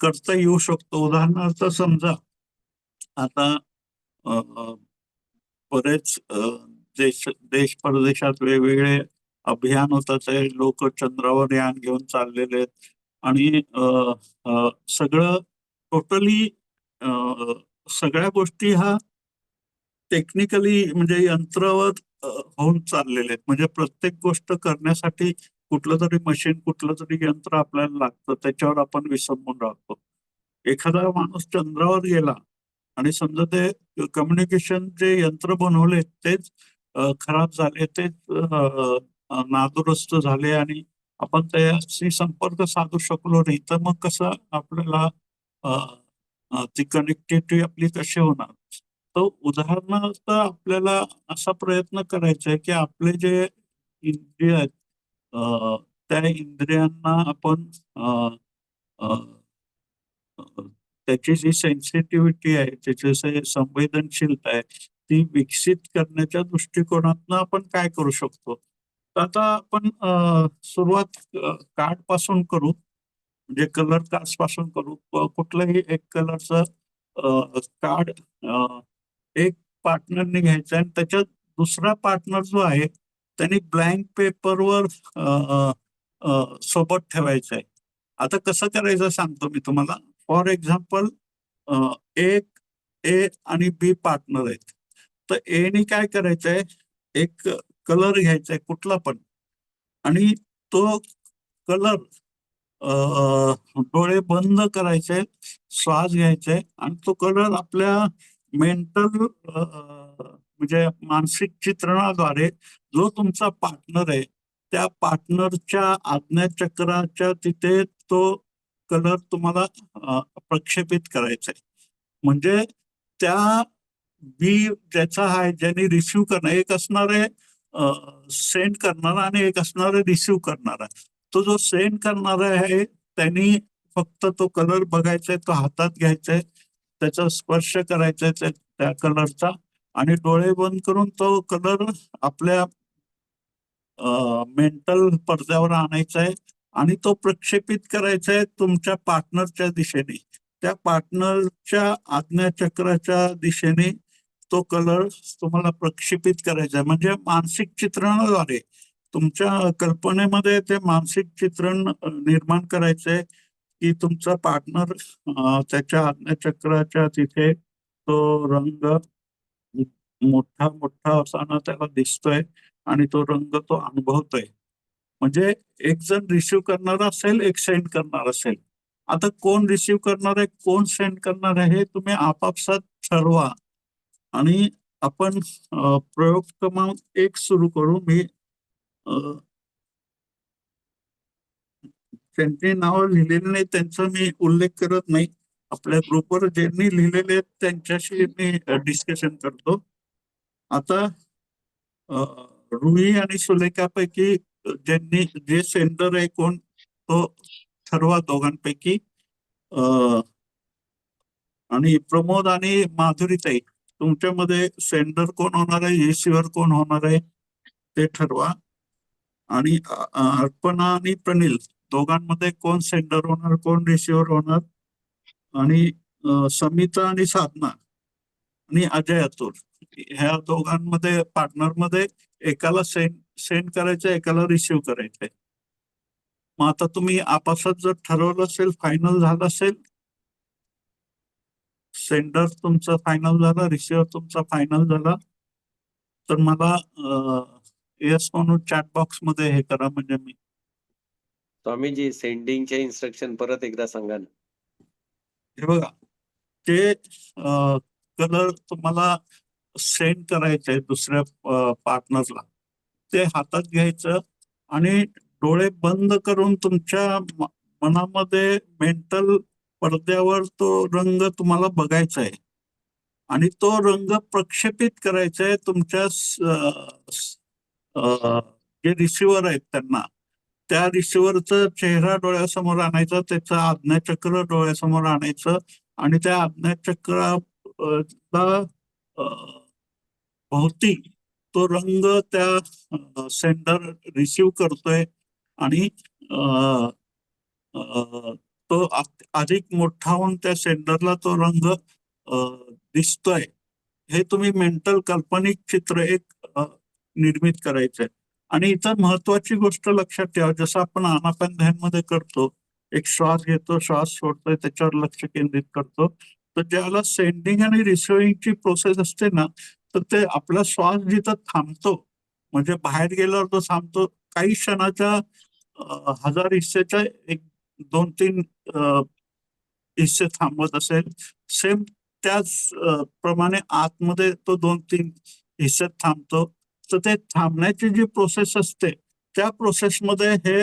करता येऊ शकतो. उदाहरणार्थ समजा आता बरेच देश देश परदेशात वेगवेगळे अभियान होतात आहे. लोक चंद्रावर यान घेऊन चाललेले आहेत आणि सगळं टोटली सगळ्या गोष्टी हा टेक्निकली म्हणजे यंत्रावर होऊन चाललेले आहेत. म्हणजे प्रत्येक गोष्ट करण्यासाठी कुठलं तरी मशीन कुठलं तरी यंत्र आपल्याला लागतं. त्याच्यावर आपण विसंबून राहतो. एखादा माणूस चंद्रावर गेला आणि समजा ते कम्युनिकेशन जे यंत्र बनवले तेच खराब झाले, तेच नादुरुस्त झाले आणि आपण त्याशी संपर्क साधू शकलो नाही, तर मग कसं आपल्याला ती कनेक्टिव्हिटी आपली कशी होणार? तर उदाहरणार्थ आपल्याला असा प्रयत्न करायचा आहे की आपले जे इंद्रिय आहेत त्या इंद्रियांना आपण त्याची जी सेन्सिटिव्हिटी आहे, त्याची संवेदनशीलता आहे, ती विकसित करण्याच्या दृष्टिकोनातनं आपण काय करू शकतो. तर आता आपण सुरुवात कार्ड पासून करू, म्हणजे कलर कार्ड पासून करू. कुठलंही एक कलरचं कार्ड एक पार्टनरने घ्यायचं आणि त्याच्यात दुसरा पार्टनर जो आहे त्यांनी ब्लँक पेपरवर सोबत ठेवायचं आहे. आता कसं करायचं सांगतो मी तुम्हाला. फॉर एक्झाम्पल एक ए आणि बी पार्टनर आहेत. तर एने काय करायचंय, एक कलर घ्यायचा आहे कुठला पण आणि तो कलर डोळे बंद करायचे, श्वास घ्यायचे आणि तो कलर आपल्या मेंटल म्हणजे मानसिक चित्रणाद्वारे जो तुमचा पार्टनर आहे त्या पार्टनरच्या आज्ञाचक्राच्या तिथे तो कलर तुम्हाला प्रक्षेपित करायचा आहे. म्हणजे त्या बी ज्याचा आहे ज्याने रिसिव्ह करणार, एक असणार आहे सेंड करणारा आणि एक असणार आहे रिसिव्ह करणारा. तो जो सेंड करणारा आहे त्यांनी फक्त तो कलर बघायचा आहे, तो हातात घ्यायचा आहे, त्याचा स्पर्श करायचा आहे त्या कलरचा आणि डोळे बंद करून तो कलर आपल्या मेंटल पडद्यावर आणायचा आहे आणि तो प्रक्षेपित करायचा आहे तुमच्या पार्टनरच्या दिशेने. त्या पार्टनरच्या आज्ञाचक्राच्या दिशेने तो कलर तुम्हाला प्रक्षेपित करायचा आहे. म्हणजे मानसिक चित्रणाद्वारे तुमच्या कल्पनेमध्ये ते मानसिक चित्रण निर्माण करायचंय की तुमचा पार्टनर त्याच्या आज्ञाचक्राच्या तिथे तो रंग मोठा मोठा असताना त्याला दिसतोय आणि तो रंग तो अनुभवतोय. म्हणजे एक जण रिसिव्ह करणार असेल, एक सेंड करणार असेल. आता कोण रिसिव्ह करणार आहे, कोण सेंड करणार आहे हे तुम्ही आपापसात ठरवा आणि आपण प्रयोग क्रमांक 1 सुरू करू. मी त्यांची नावं लिहिलेली नाही, त्यांचा मी उल्लेख करत नाही. आपल्या ग्रुपवर ज्यांनी लिहिलेले आहेत त्यांच्याशी मी डिस्कशन करतो. आता रुही आणि सुलेखापैकी ज्यांनी जे सेंडर आहे कोण तो ठरवा दोघांपैकी. आणि प्रमोद आणि माधुरीताई तुमच्यामध्ये सेंडर कोण होणार आहे, रिसिव्हर कोण होणार आहे ते ठरवा. आणि अर्पणा आणि प्रनिल दोघांमध्ये कोण सेंडर होणार कोण रिसिव्हर होणार. आणि समिता आणि साधना आणि अजय अतुल ह्या दोघांमध्ये पार्टनरमध्ये एकाला सेंड करायचं, एकाला रिसिव्ह करायचंय. मग आता तुम्ही आपापसात जर ठरवलं असेल, फायनल झालं असेल, सेंडर तुमचा फायनल झाला, रिसिव्हर तुमचा फायनल झाला, तर मला येस म्हणून चॅट बॉक्स मध्ये हे करा. म्हणजे मी स्वामीजी सेंडिंगचे इन्स्ट्रक्शन परत एकदा सांगा ना. हे बघा, ते कलर तुम्हाला सेंड करायचं आहे दुसऱ्या पार्टनरला. ते हातात घ्यायचं आणि डोळे बंद करून तुमच्या मनामध्ये मेंटल पडद्यावर तो रंग तुम्हाला बघायचा आहे आणि तो रंग प्रक्षेपित करायचा आहे तुमच्या जे रिसिव्हर आहेत त्यांना, त्या रिसिव्हरचा चेहरा डोळ्यासमोर आणायचा, त्याचं आज्ञाचक्र डोळ्यासमोर आणायचं आणि त्या आज्ञाचक्राला भोवती तो रंग त्या सेंडर रिसिव्ह करतोय आणि अ, अ, तो अधिक मोठा होऊन त्या सेंडरला तो रंग दिसतोय. हे तुम्ही मेंटल काल्पनिक चित्र एक निर्मित करायचंय. आणि इतर महत्वाची गोष्ट लक्षात ठेवा, जसं आपण आनापान ध्यानमध्ये करतो, एक श्वास घेतो, श्वास सोडतोय, त्याच्यावर लक्ष केंद्रित करतो. तर ज्याला सेंडिंग आणि रिसिव्हिंगची प्रोसेस असते ना, तर ते आपला श्वास जिथं थांबतो, म्हणजे बाहेर गेल्यावर तो थांबतो, काही क्षणाच्या 1000 हिस्सेच्या 1-2-3 हिस्से थांबत असेल, सेम त्याच प्रमाणे आतमध्ये तो 2-3 हिस्से थांबतो. तर ते थांबण्याची जी प्रोसेस असते, त्या प्रोसेसमध्ये हे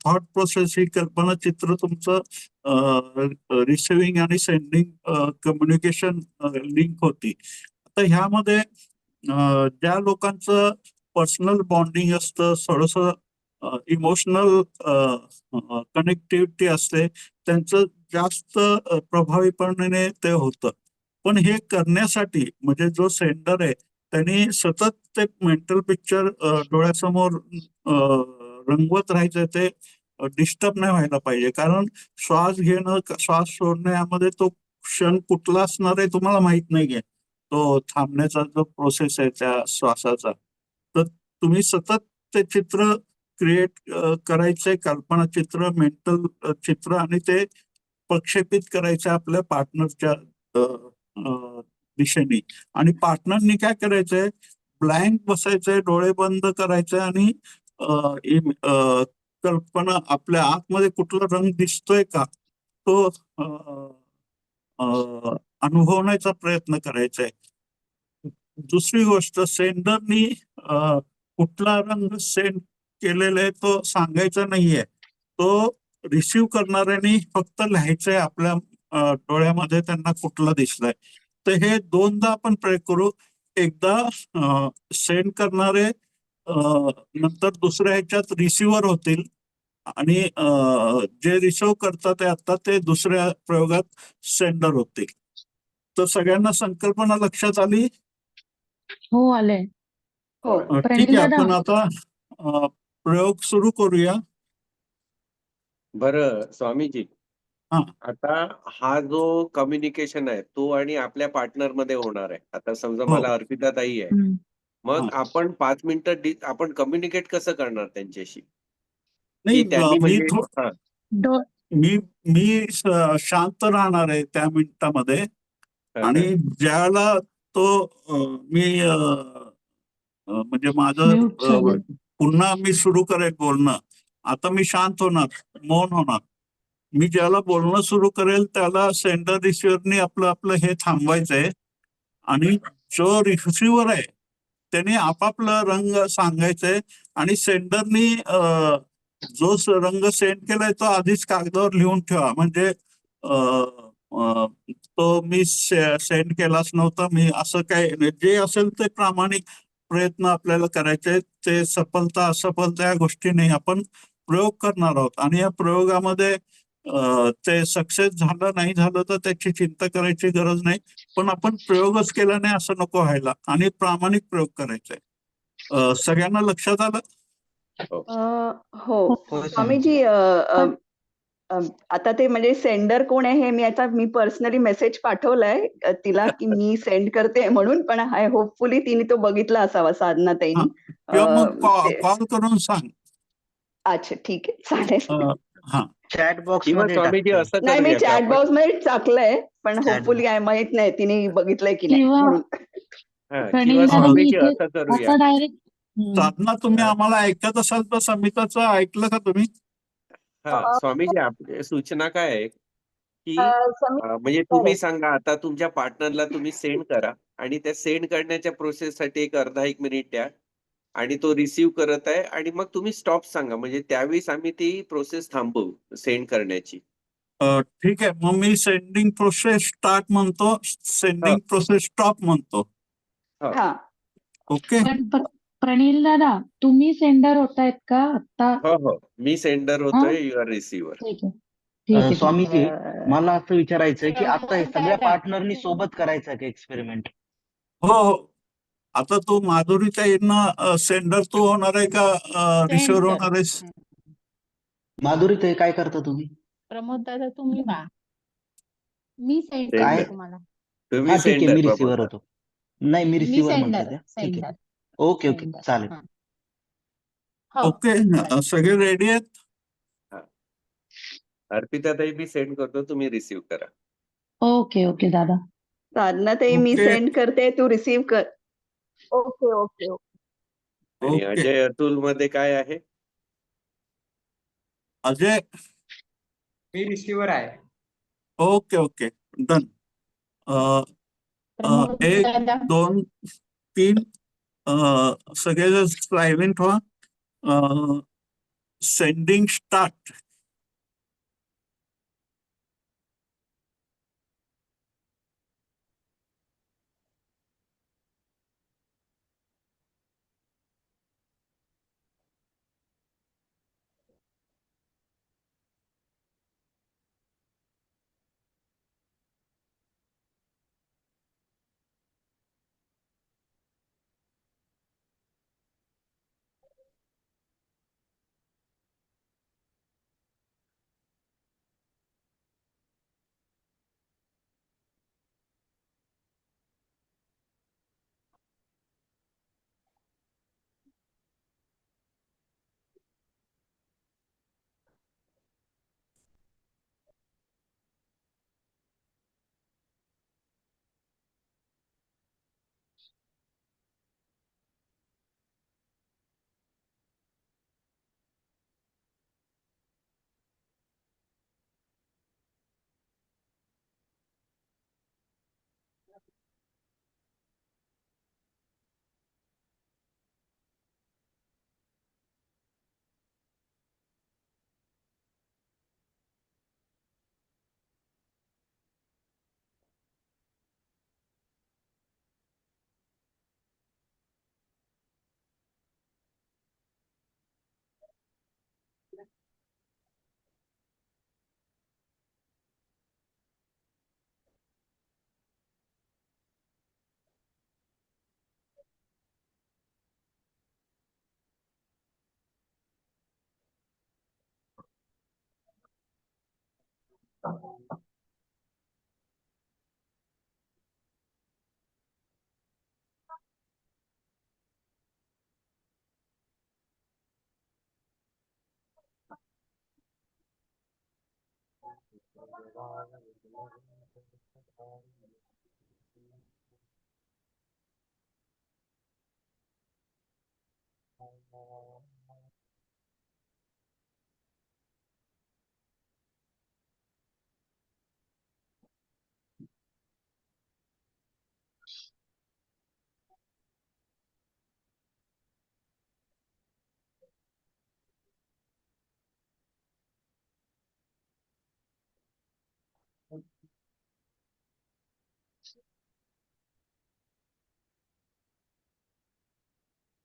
थॉट प्रोसेस, ही कल्पना चित्र तुमचं रिसिव्हिंग आणि सेंडिंग कम्युनिकेशन लिंक होती. आता ह्यामध्ये ज्या लोकांचं पर्सनल बॉन्डिंग असतं, थोडंसं इमोशनल कनेक्टिव्हिटी असते, त्यांचं जास्त प्रभावीपणे ते होतं. पण हे करण्यासाठी म्हणजे जो सेंडर आहे त्यांनी सतत ते मेंटल पिक्चर डोळ्यासमोर रंगवत राहायचं, ते डिस्टर्ब नाही व्हायला पाहिजे. कारण श्वास घेणं, श्वास सोडणं यामध्ये तो क्षण कुठला असणार आहे तुम्हाला माहित नाहीये, तो थांबण्याचा जो प्रोसेस आहे त्या श्वासाचा. तर तुम्ही सतत ते चित्र क्रिएट करायचंय, कल्पना चित्र, मेंटल चित्र, आणि ते प्रक्षेपित करायचं आपल्या पार्टनरच्या दिशेने. आणि पार्टनरनी काय करायचंय, ब्लँक बसायचंय, डोळे बंद करायचे आणि कल्पना आपल्या आतमध्ये कुठला रंग दिसतोय का तो अनुभवण्याचा प्रयत्न करायचा आहे. दुसरी गोष्ट, सेंडरनी कुठला रंग सेंड केलेला आहे तो सांगायचा नाहीये, तो रिसिव्ह करणाऱ्यांनी फक्त लिहायचंय आपल्या डोळ्यामध्ये त्यांना कुठला दिसलाय. तर हे दोनदा आपण प्रयोग करू. एकदा सेंड करणारे नंतर दुसऱ्या ह्याच्यात रिसिव्हर होतील, आणि जे रिसिव्ह करतात आता ते दुसऱ्या प्रयोगात सेंडर होतील. तर सगळ्यांना संकल्पना लक्षात आली? हो, आलंय. हो. ठीक प्रणील आहे, दादा. आपण आता प्रयोग सुरू करूया. बरं स्वामीजी, हा. आता हा जो कम्युनिकेशन आहे तो आणि आपल्या पार्टनर मध्ये होणार आहे. आता समजा हो. मला अर्पिता ताई आहे, हम्म. मग हा. आपण 5 मिनिटं आपण कम्युनिकेट कसं करणार त्यांच्याशी, नाही, की त्यांनी म्हणजे हा डो- मी मी शांत राहणार आहे त्या मिनिटामध्ये. हा, आणि हा. ज्याला तो मी म्हणजे माझं Mute झालं. पुन्हा मी सुरू करेल बोलणं. आता मी शांत होणार, मौन होणार. मी ज्याला बोलणं सुरू करेल त्याला सेंडर रिसिव्हरनी आपलं आपलं हे थांबवायचंय, आणि जो रिसिव्हर आहे त्याने आपापला रंग सांगायचंय, आणि सेंडरनी जो रंग सेंड केलाय तो आधीच कागदावर लिहून ठेवा. म्हणजे तो मी सेंड केलाच नव्हता, मी असं काय, जे असेल ते प्रामाणिक प्रयत्न आपल्याला करायचे. ते सफलता असफलता या गोष्टी नाही, आपण प्रयोग करणार आहोत. आणि या प्रयोगामध्ये ते सक्सेस झालं नाही झालं तर त्याची चिंता करायची गरज नाही, पण आपण प्रयोगच केला नाही असं नको व्हायला, आणि प्रामाणिक प्रयोग करायचा आहे. सगळ्यांना लक्षात आलं? हो. स्वामीजी, आता ते म्हणजे सेंडर कोण आहे हे मी पर्सनली मेसेज पाठवलाय तिला की मी सेंड करते म्हणून, पण आय होपफुली तिने तो बघितला असावा, साधना हा. ताईनी. किंवा मग ते- कॉल करून सांग. अच्छा, ठीक आहे, चालेल. हा. चॅट बॉक्स किंवा मध्ये स्वामीजी टाकते. असं नाही, मी करूया का चॅट आपण, बॉक्स मध्ये टाकलंय, पण Chat होपफुली माहित नाही तिने बघितलंय की नाही किंवा म्हणून. किंवा प्रणील दादा, मी स्वामीजी इथे असं करूया. आता डायरेक्ट साधना, तुम्ही आम्हाला ऐकत असाल तर समिताचं ऐकलं का तुम्ही? हा स्वामीजी, आपली सूचना काय आहे की म्हणजे बरं. तुम्ही सांगा, आता तुमच्या पार्टनरला तुम्ही सेंड करा, आणि त्या सेंड करण्याच्या प्रोसेससाठी एक अर्धा 1 मिनिट द्या, आणि तो रिसीव्ह करत आहे, आणि मग तुम्ही स्टॉप सांगा, म्हणजे त्यावेळेस आम्ही ती प्रोसेस थांबवू सेंड करण्याची. ठीक आहे, मग मी सेंडिंग प्रोसेस स्टार्ट म्हणतो, सेंडिंग प्रोसेस स्टॉप म्हणतो. हा. ओके. पण प्रणील दादा तुम्ही सेंडर होतायत का आता? हो हो, मी सेंडर होतोय, यू आर रिसिव्हर. ठीक आहे ठीक आहे ठीक आहे. स्वामीजी अं, मला असं विचारायचंय की आता हे सगळ्या दादा. पार्टनरनी सोबत करायचं का एक्सपेरिमेंट? हो हो. आता तू माधुरीताईंना सेंडर तू होणार आहे का रिसिव्हर Sender. होणार आहेस? माधुरी ताई काय करता तुम्ही? प्रमोद दादा तुम्ही व्हा. मी सेंड Sender. करते काय? तुम्हाला. तुम्ही हा ठीक आहे, सेंडर मी प्रमोद रिसिव्हर दादा. होतो. नाही, मी मी रिसिव्हर म्हटलं सेंडर त्या. ठीक आहे. Sender okay okay, sender. चालेल. हा. हो ओके. चालेल. सगळे रेडी आहेत? अर्पिताताई मी सेंड करतो, तुम्ही रिसिव्ह करा. ओके ओके दादा. साधनाताई मी ओके. सेंड करते, तू रिसीव्ह कर. Okay okay okay. आणि ओके. अजय अतुल मध्ये काय आहे? अजय. मी रिसिव्हर आहे. Okay okay done. प्रमोद 1 दादा 2 3 सगळेजण सायलेंट व्हा. Sending start.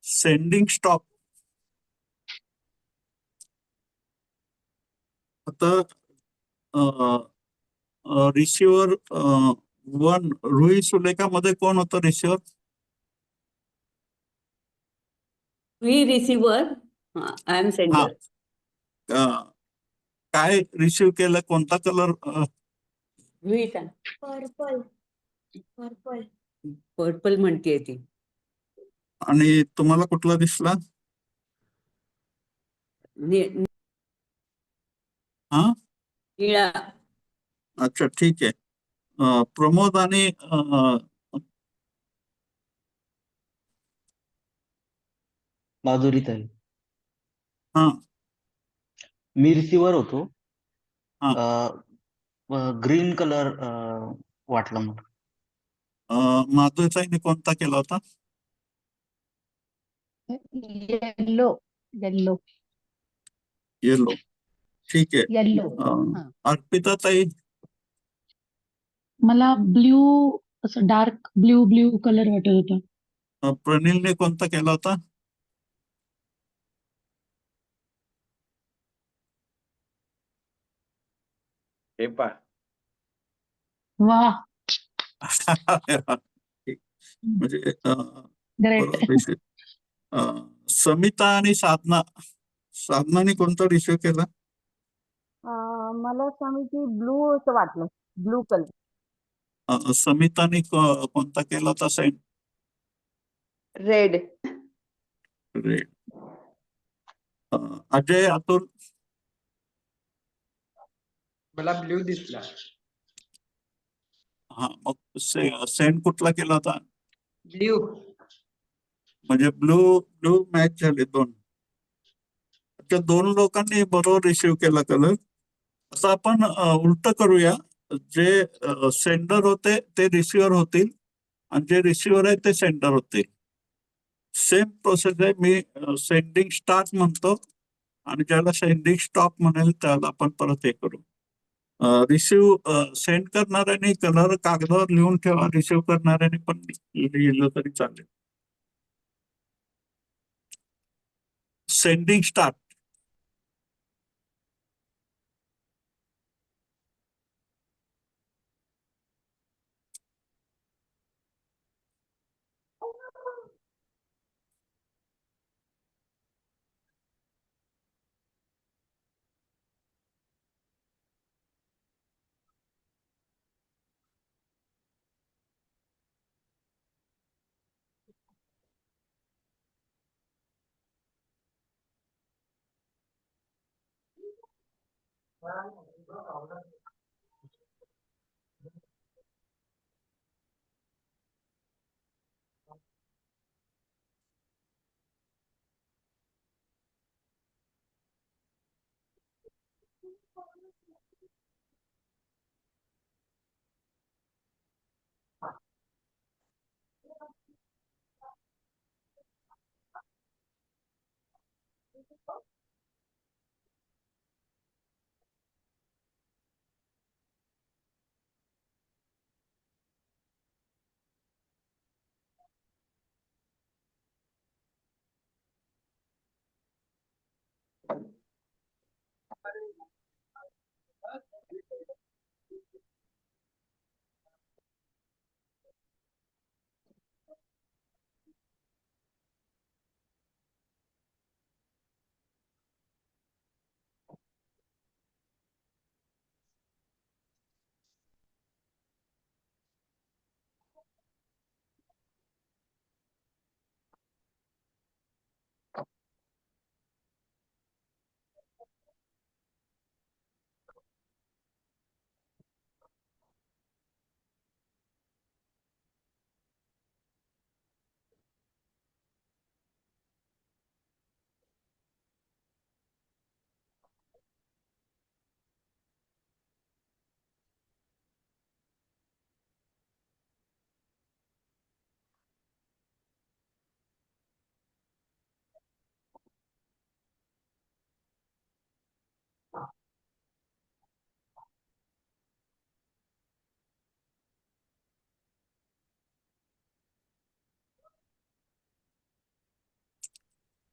Sending stop. आता रिसिव्हर 1 रुई सुलेखा मध्ये कोण होतं receiver? We receiver, I am हा. sender. काय रिसिव्ह केलं? कोणता कलर? We सांग. Purple. Purple. Purple म्हणते ती. आणि तुम्हाला कुठला दिसला? हा. निळा. अच्छा ठीक आहे. प्रमोद आणि माधुरी ताई, हा मी रिसिव्हर होतो. हा. ग्रीन कलर वाटला मला. माधुरीताईने कोणता केला होता? Yellow yellow yellow. ठीक आहे. येल्लो. अर्पिताताई? मला ब्ल्यू असं डार्क ब्ल्यू ब्ल्यू कलर वाटत होता. प्रणीलने कोणता केला होता? हे पहा. वा म्हणजे ग्रेट. बरोबर receive. समिता आणि साधनाने कोणता रिसिव्ह केला? मला स्वामीजी ब्लू असं वाटलं, ब्लू कलर. समिताने कोणता केला होता send? Red. Red. Ajay, Atul? मला ब्ल्यू दिसला. हा, मग सेंड कुठला केला होता? ब्ल्यू. म्हणजे ब्लू मॅच झाले दोन. त्या दोन लोकांनी बरोबर रिसिव्ह केला कलर. असं आपण उलट करूया, जे सेंडर होते ते रिसिव्हर होतील आणि जे रिसिव्हर आहे ते सेंडर होतील. सेम प्रोसेस आहे. मी सेंडिंग स्टार्ट म्हणतो आणि ज्याला सेंडिंग स्टॉप म्हणेल त्याला आपण परत हे करू. रिसिव्ह सेंड करणाऱ्याने कलर कागदावर लिहून ठेवा, रिसिव्ह करणाऱ्याने पण लिहिलं तरी चालेल. Sending start.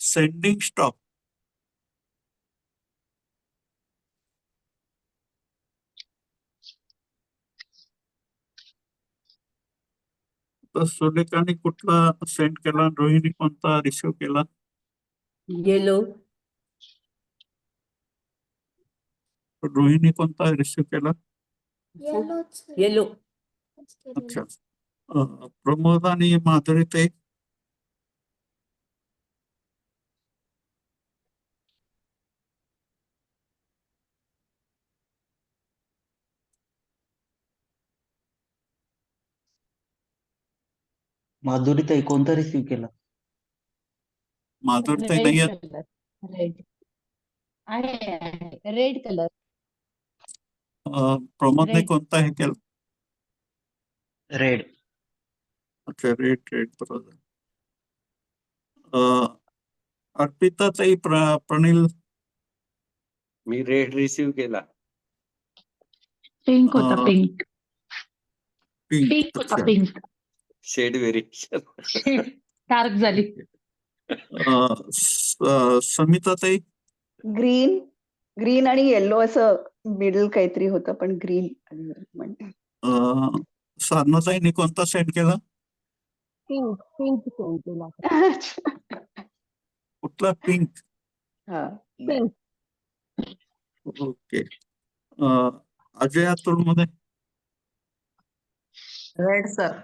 Sending stop. तर सुलेखाने कुठला सेंड केला? रोहिणी कोणता रिसिव्ह केला? येलो. रोहिणी कोणता रिसिव्ह केला? येलो. अच्छा. प्रमोद आणि माधुरी ते? माधुरीताई कोणता रिसीव्ह केला? माधुरी ते रेड नाही कलर. रेड आहे रेड कलर. प्रमोदने रेड. कोणता हे केला? रेड. अच्छा, रेड बरोबर. अर्पिता ताई, प्रणील? मी रेड रिसिव्ह केला. पिंक होता, पिंक. पिंक. पिंक होता, अच्छा. पिंक. Shade variation. डार्क झाली. समिता ताई? ग्रीन आणि येल्लो असं मिडल काहीतरी होतं पण ग्रीन म्हणते. साधनाताईंनी कोणता सेंड केला? पिंक पिंक सेंड केला. अच्छा. कुठला? पिंक? हा पिंक. ओके. अजय अतुल मध्ये रेड सर.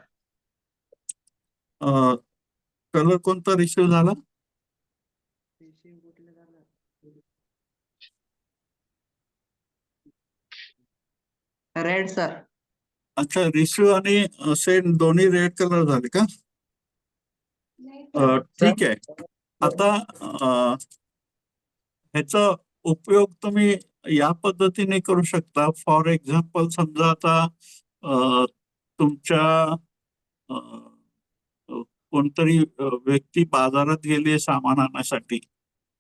कलर कोणता रिसिव्ह झाला? Red sir. अच्छा, रिसिव्ह आणि सेंड दोन्ही रेड कलर झाले का? ठीक आहे. आता ह्याचा उपयोग तुम्ही या पद्धतीने करू शकता. फॉर एक्झाम्पल, समजा आता तुमच्या कोणतरी व्यक्ती बाजारात गेली सामान आणण्यासाठी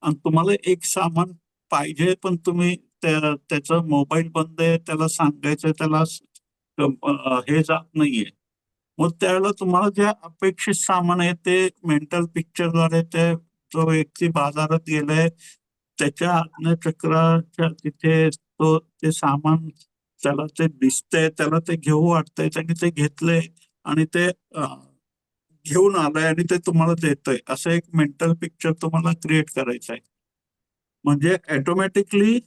आणि तुम्हाला एक सामान पाहिजे, पण तुम्ही त्याचा मोबाईल बंद आहे, त्याला सांगायचं, त्याला हे जात नाहीये. मग त्यावेळेला तुम्हाला जे अपेक्षित सामान आहे ते मेंटल पिक्चरद्वारे जो व्यक्ती बाजारात गेलाय त्याच्या आज्ञाचक्राच्या तिथे ते सामान त्याला ते दिसतंय, त्याला ते घेऊ वाटतंय, त्याने ते घेतलंय आणि ते घेऊन आलाय आणि ते तुम्हाला देतोय, असं एक मेंटल पिक्चर तुम्हाला क्रिएट करायचं आहे. म्हणजे ऑटोमॅटिकली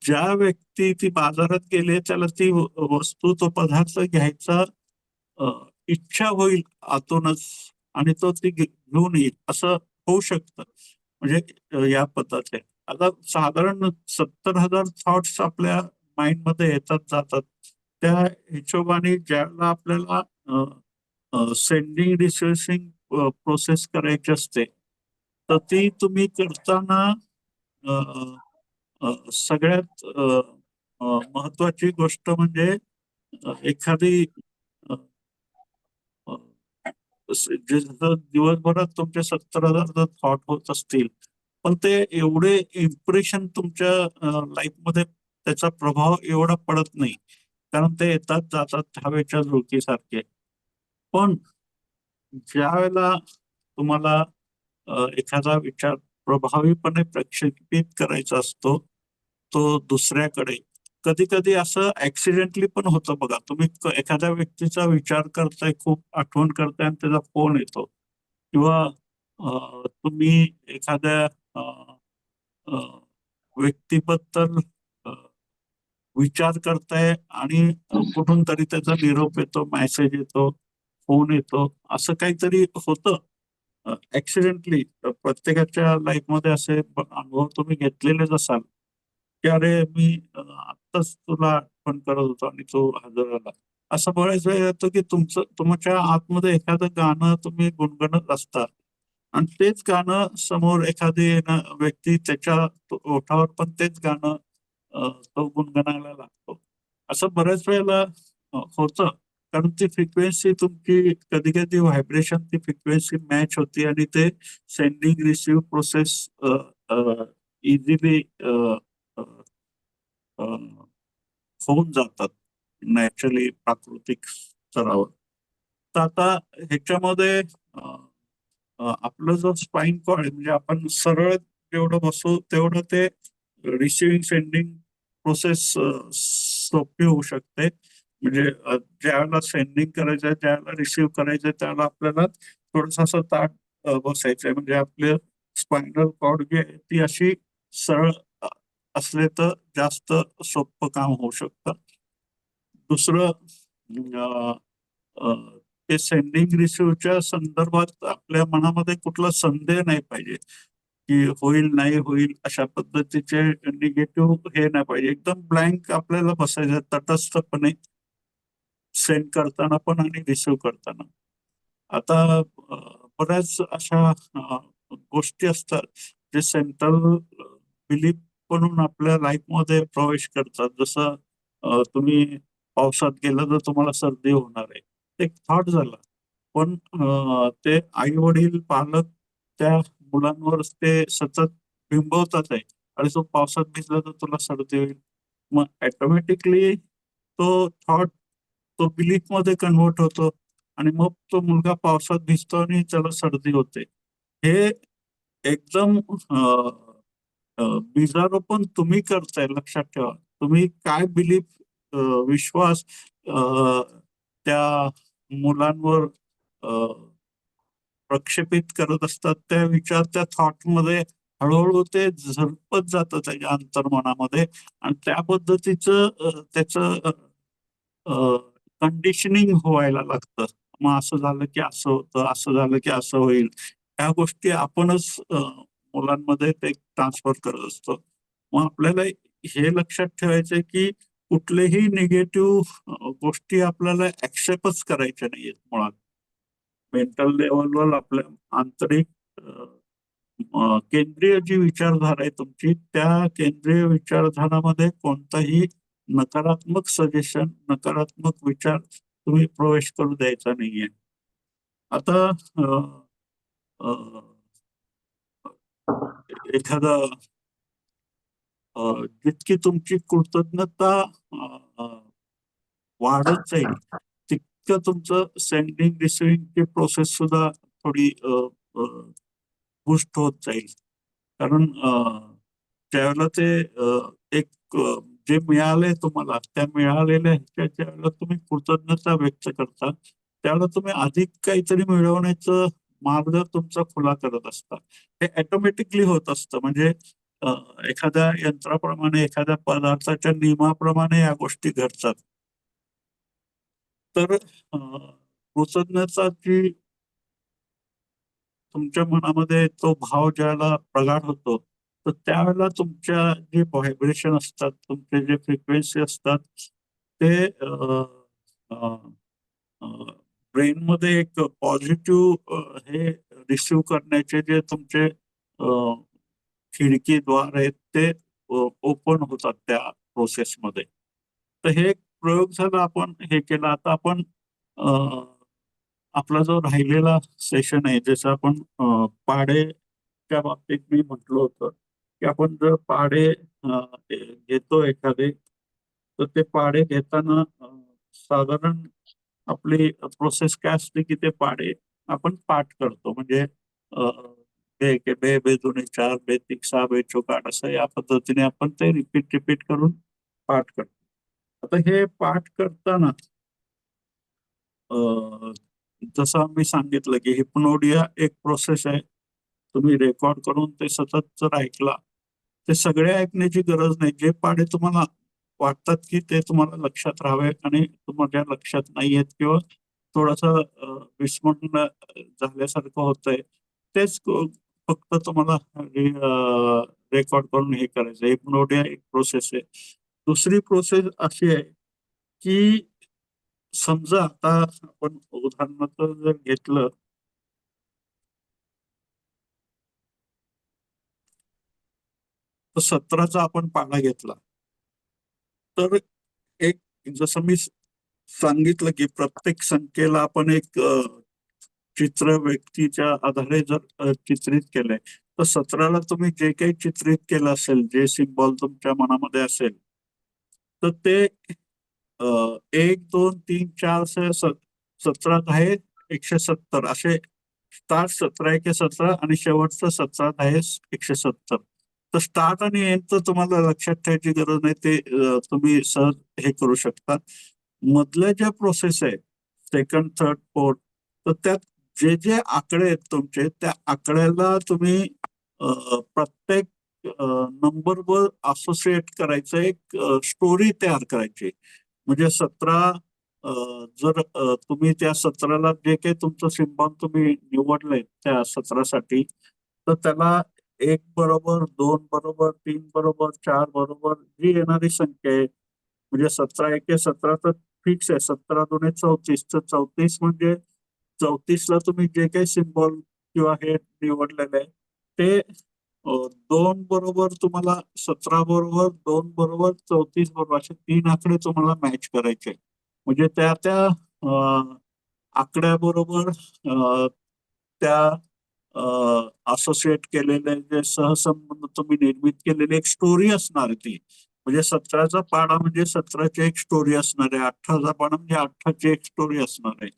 ज्या व्यक्ती ती बाजारात गेली त्याला ती वस्तू, तो पदार्थ घ्यायचा इच्छा होईल आतूनच आणि तो ती घेऊन येईल, असं होऊ शकतं. म्हणजे या पद्धतीने आता साधारण 70,000 थॉट्स आपल्या माइंड मध्ये येतात जातात. त्या हिशोबाने ज्यावेळेला आपल्याला सेंडिंग रिसिव्हिंग प्रोसेस करायची असते, तर ती तुम्ही करताना सगळ्यात महत्वाची गोष्ट म्हणजे एखादी दिवसभरात तुमचे 70,000 जर थॉट होत असतील, पण ते एवढे इम्प्रेशन तुमच्या लाईफमध्ये त्याचा प्रभाव एवढा पडत नाही, कारण ते येतात जातात हवेच्या झुळकीसारखे. पण ज्या वेळेला तुम्हाला एखादा विचार प्रभावीपणे प्रक्षेपित करायचा असतो तो दुसऱ्याकडे, कधी कधी असं ऍक्सिडेंटली पण होतं बघा. तुम्ही एखाद्या व्यक्तीचा विचार करताय, खूप आठवण करताय आणि त्याचा फोन येतो, किंवा तुम्ही एखाद्या व्यक्तीबद्दल विचार करताय आणि कुठून तरी त्याचा निरोप येतो, मेसेज येतो, फोन येतो, असं काहीतरी होतं ऍक्सिडेंटली. प्रत्येकाच्या लाईफमध्ये असे अनुभव तुम्ही घेतलेलेच असाल की अरे मी आत्ताच तुला आठवण करत होतो आणि तो हजर आला. असं बऱ्याच वेळ येतो की तुमच्या आतमध्ये एखादं गाणं तुम्ही गुणगणत असता आणि तेच गाणं समोर एखादी व्यक्ती त्याच्या ओठावर पण तेच गाणं तो गुणगणायला लागतो. असं बऱ्याच वेळेला होतं, कारण ती फ्रिक्वेन्सी तुमची कधी कधी व्हायब्रेशन, ती फ्रिक्वेन्सी मॅच होती आणि ते सेंडिंग रिसिव्ह प्रोसेस इझिली होऊन जातात नॅचरली प्राकृतिक स्तरावर. तर आता ह्याच्यामध्ये आपलं जो स्पाईन कॉर्ड म्हणजे आपण सरळ जेवढं बसू तेवढं ते रिसिव्हिंग सेंडिंग प्रोसेस सोपी होऊ शकते. म्हणजे ज्यावेळेला सेंडिंग करायचं आहे, ज्यावेळेला रिसिव्ह करायचं आहे, त्यावेळेला आपल्याला थोडस असं ताट बसायचंय. म्हणजे आपले स्पायनल कॉर्ड जी आहे ती अशी सरळ असले तर जास्त सोपं काम होऊ शकतं. दुसरं ते सेंडिंग रिसिव्हच्या संदर्भात आपल्या मनामध्ये कुठला संदेह नाही पाहिजे की होईल नाही होईल, अशा पद्धतीचे निगेटिव्ह हे नाही पाहिजे. एकदम ब्लँक आपल्याला बसायचं तटस्थपणे, सेंड करताना पण आणि रिसिव्ह करताना. आता बऱ्याच अशा गोष्टी असतात जे सेंट्रल बिलीफ म्हणून आपल्या लाईफमध्ये प्रवेश करतात. जसं तुम्ही पावसात गेलं तर तुम्हाला सर्दी होणार आहे, एक थॉट झाला, पण ते आई वडील पालक त्या मुलांवर ते सतत बिंबवतात आहे, आणि तो पावसात भिजला तर तुला सर्दी होईल. मग ऑटोमॅटिकली तो थॉट तो बिलीफ मध्ये कन्व्हर्ट होतो आणि मग तो मुलगा पावसात भिजतो आणि त्याला सर्दी होते. हे एकदम बीजारोपण तुम्ही करताय, लक्षात ठेवा. तुम्ही काय बिलीफ, विश्वास त्या मुलांवर प्रक्षेपित करत असतात, त्या विचार त्या थॉटमध्ये हळूहळू ते झरपत जातं त्याच्या अंतर्मनामध्ये आणि त्या पद्धतीचं त्याचं कंडिशनिंग व्हायला लागतं. मग असं झालं की असं होतं, असं झालं की असं होईल. ह्या गोष्टी आपणच मुलांमध्ये ते ट्रान्सफर करत असतो. मग आपल्याला हे लक्षात ठेवायचंय की कुठलेही निगेटिव्ह गोष्टी आपल्याला ऍक्सेप्टच करायच्या नाहीयेत मुळात. मेंटल लेवलवर आपल्या आंतरिक केंद्रीय जी विचारधारा आहे तुमची, त्या केंद्रीय विचारधारामध्ये कोणताही नकारात्मक सजेशन, नकारात्मक विचार तुम्ही प्रवेश करू द्यायचा नाहीये. आता एखादा जितकी तुमची कृतज्ञता वाढत जाईल, तितकं तुमचं सेंडिंग रिसिव्हिंगची प्रोसेस सुद्धा थोडी बूस्ट होत जाईल. कारण ज्यावेळेला ते एक जे मिळाले तुम्हाला, त्या मिळालेल्या ह्याच्या ज्यावेळेला तुम्ही कृतज्ञता व्यक्त करता, त्यावेळेला तुम्ही अधिक काहीतरी मिळवण्याचं मार्ग तुमचा खुला करत असता. हे ऑटोमॅटिकली होत असतं. म्हणजे एखाद्या यंत्राप्रमाणे, एखाद्या पदार्थाच्या नियमाप्रमाणे या गोष्टी घडतात. तर कृतज्ञताची तुमच्या मनामध्ये तो भाव ज्याला प्रगाढ होतो, तर त्यावेळेला तुमच्या जे व्हायब्रेशन असतात, तुमचे जे फ्रिक्वेन्सी असतात, ते ब्रेनमध्ये एक पॉझिटिव्ह हे रिसिव्ह करण्याचे जे तुमचे खिडकीद्वार आहेत, ते ओपन होतात त्या प्रोसेसमध्ये. तर हे एक प्रयोग झाला, आपण हे केला. आता आपण आपला जो राहिलेला सेशन आहे, जसं आपण पाढेच्या बाबतीत मी म्हटलं होतं की आपण जर पाढे घेतो एखादे, तर ते पाढे घेताना साधारण आपली प्रोसेस काय असते की ते पाढे आपण पाठ करतो. म्हणजे बे के बे, बे दुने चार, बे तिक सहा, बे चौक आठ, असं या पद्धतीने आपण ते रिपीट करून पाठ करतो. आता हे पाठ करताना जसं मी सांगितलं की हिप्नोडिया एक प्रोसेस आहे. तुम्ही रेकॉर्ड करून ते सतत जर ऐकला, ते सगळे ऐकण्याची गरज नाही. जे पाढे तुम्हाला वाटतात की ते तुम्हाला लक्षात राहावे आणि तुमच्या लक्षात नाही आहेत किंवा थोडंसं विस्मरण झाल्यासारखं होतंय, तेच फक्त तुम्हाला रेकॉर्ड करून हे करायचं. हिप्नोडिया एक प्रोसेस आहे. दुसरी प्रोसेस अशी आहे की समजा आता आपण उदाहरणार्थ जर घेतलं, तर 17चा आपण पाढा घेतला, तर एक जसं मी सांगितलं की प्रत्येक संख्येला आपण एक चित्र व्यक्तीच्या आधारे जर चित्रित केलंय, तर 17ला तुम्ही जे काही चित्रित केलं असेल, जे सिम्बॉल तुमच्या मनामध्ये असेल, तर ते 1, 2, 3, 4 17 आहे 170 असे स्टार्ट 17 1 17 आणि शेवटचं 17 आहे 170. तर स्टार्ट आणि एंड तर तुम्हाला लक्षात ठेवायची गरज नाही, ते तुम्ही सहज हे करू शकता. मधल्या ज्या प्रोसेस आहे, सेकंड, थर्ड, फोर्थ, तर त्यात जे जे आकडे आहेत तुमचे, त्या आकड्याला तुम्ही प्रत्येक नंबरवर असोसिएट करायचं, एक स्टोरी तयार करायची. म्हणजे 17 जर तुम्ही त्या 17ला जे काही तुमचं सिम्बॉल तुम्ही निवडलंय त्या 17साठी, तर त्याला 1 बरोबर, 2 बरोबर, 3 बरोबर, 4 बरोबर जी येणारी संख्या आहे, म्हणजे 17 1 17 तर फिक्स आहे. 17 दुने 34, तर 34 म्हणजे 34ला तुम्ही जे काही सिम्बॉल किंवा हे निवडलेलं आहे, ते 2 बरोबर तुम्हाला 17 बरोबर, 2 बरोबर, 34 बरोबर असे 3 आकडे तुम्हाला मॅच करायचे. म्हणजे त्या त्या आकड्याबरोबर त्या असोसिएट केलेले जे सहसंबंध तुम्ही निर्मित केलेली एक स्टोरी असणार ती. म्हणजे 17चा पाढा म्हणजे 17ची एक स्टोरी असणार आहे, 18चा पाढा म्हणजे 18ची एक स्टोरी असणार आहे.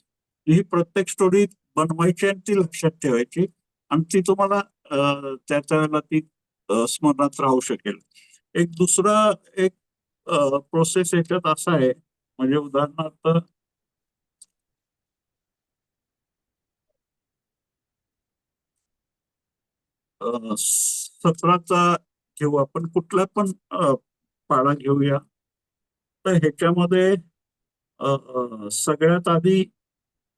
ही प्रत्येक स्टोरी बनवायची आणि ती लक्षात ठेवायची आणि ती तुम्हाला त्याच्या वेळेला ती स्मरणात राहू शकेल. एक दुसरा एक प्रोसेस याच्यात असा आहे, म्हणजे उदाहरणार्थ अ, 17चा घेऊ आपण, कुठला पण पाढा घेऊया. तर ह्याच्यामध्ये सगळ्यात आधी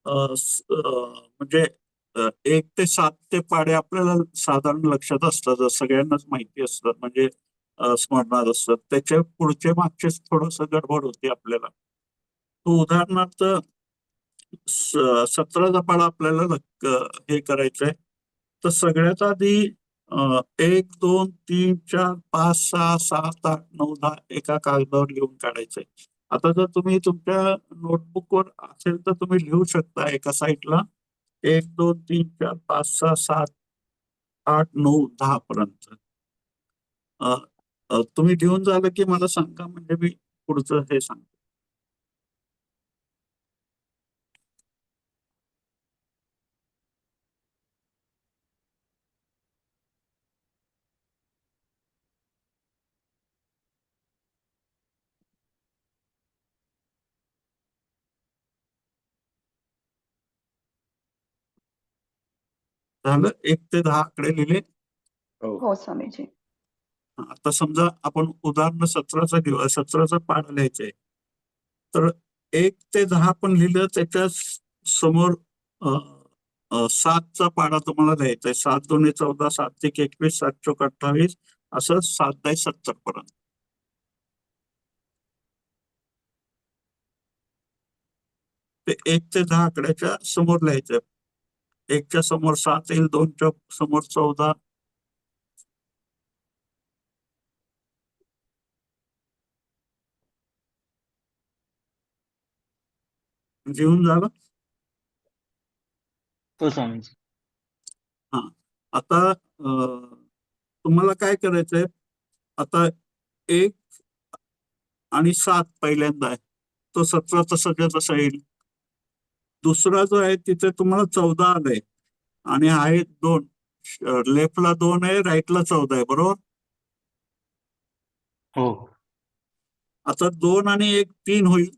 म्हणजे 1 ते 7 ते पाढे आपल्याला साधारण लक्षात असतात, सगळ्यांनाच माहिती असतात, म्हणजे स्मरणात असतात. त्याच्या पुढचे मागचे थोडस गडबड होती आपल्याला. तो उदाहरणार्थ 17चा पाढा आपल्याला हे करायचंय. तर सगळ्यात आधी 1, 2, 3, 4, 5, 6, 7, 8, 9, 10 एका कागदावर लिहून काढायचंय. आता जर तुम्ही तुमच्या नोटबुकवर असेल तर तुम्ही लिहू शकता एका साईडला 1, 2, 3, 4, 5, 6, 7, 8, 9, 10 पर्यंत. तुम्ही लिहून झालं की मला सांगा, म्हणजे मी पुढचं हे सांगतो. झालं? 1 ते 10 आकडे लिहिले. हो. हो स्वामीजी. आता समजा आपण उदाहरण 17चा घेऊ, 17चा पाढा लिहायचंय. तर 1 ते 10 पण लिहिलं, त्याच्या समोर 7चा पाढा तुम्हाला लिहायचा आहे. 7 2 14, 7 1 21, 7 4 28, असं 7 10 70 पर्यंत. ते 1 ते 10 आकड्याच्या समोर लिहायचं. 1च्या समोर 7 येईल, 2च्या समोर 14. लिहून झालं? हो स्वामीजी. हा. आता तुम्हाला काय करायचंय, आता 1 आणि 7 पहिल्यांदा आहे, तो 17 तसाच्या तसा येईल. दुसरा जो आहे तिथे तुम्हाला 14 आलंय आणि आहे 2, लेफ्टला 2 आहे, राईटला 14 आहे, बरोबर. हो. आता 2 आणि 1 3 होईल.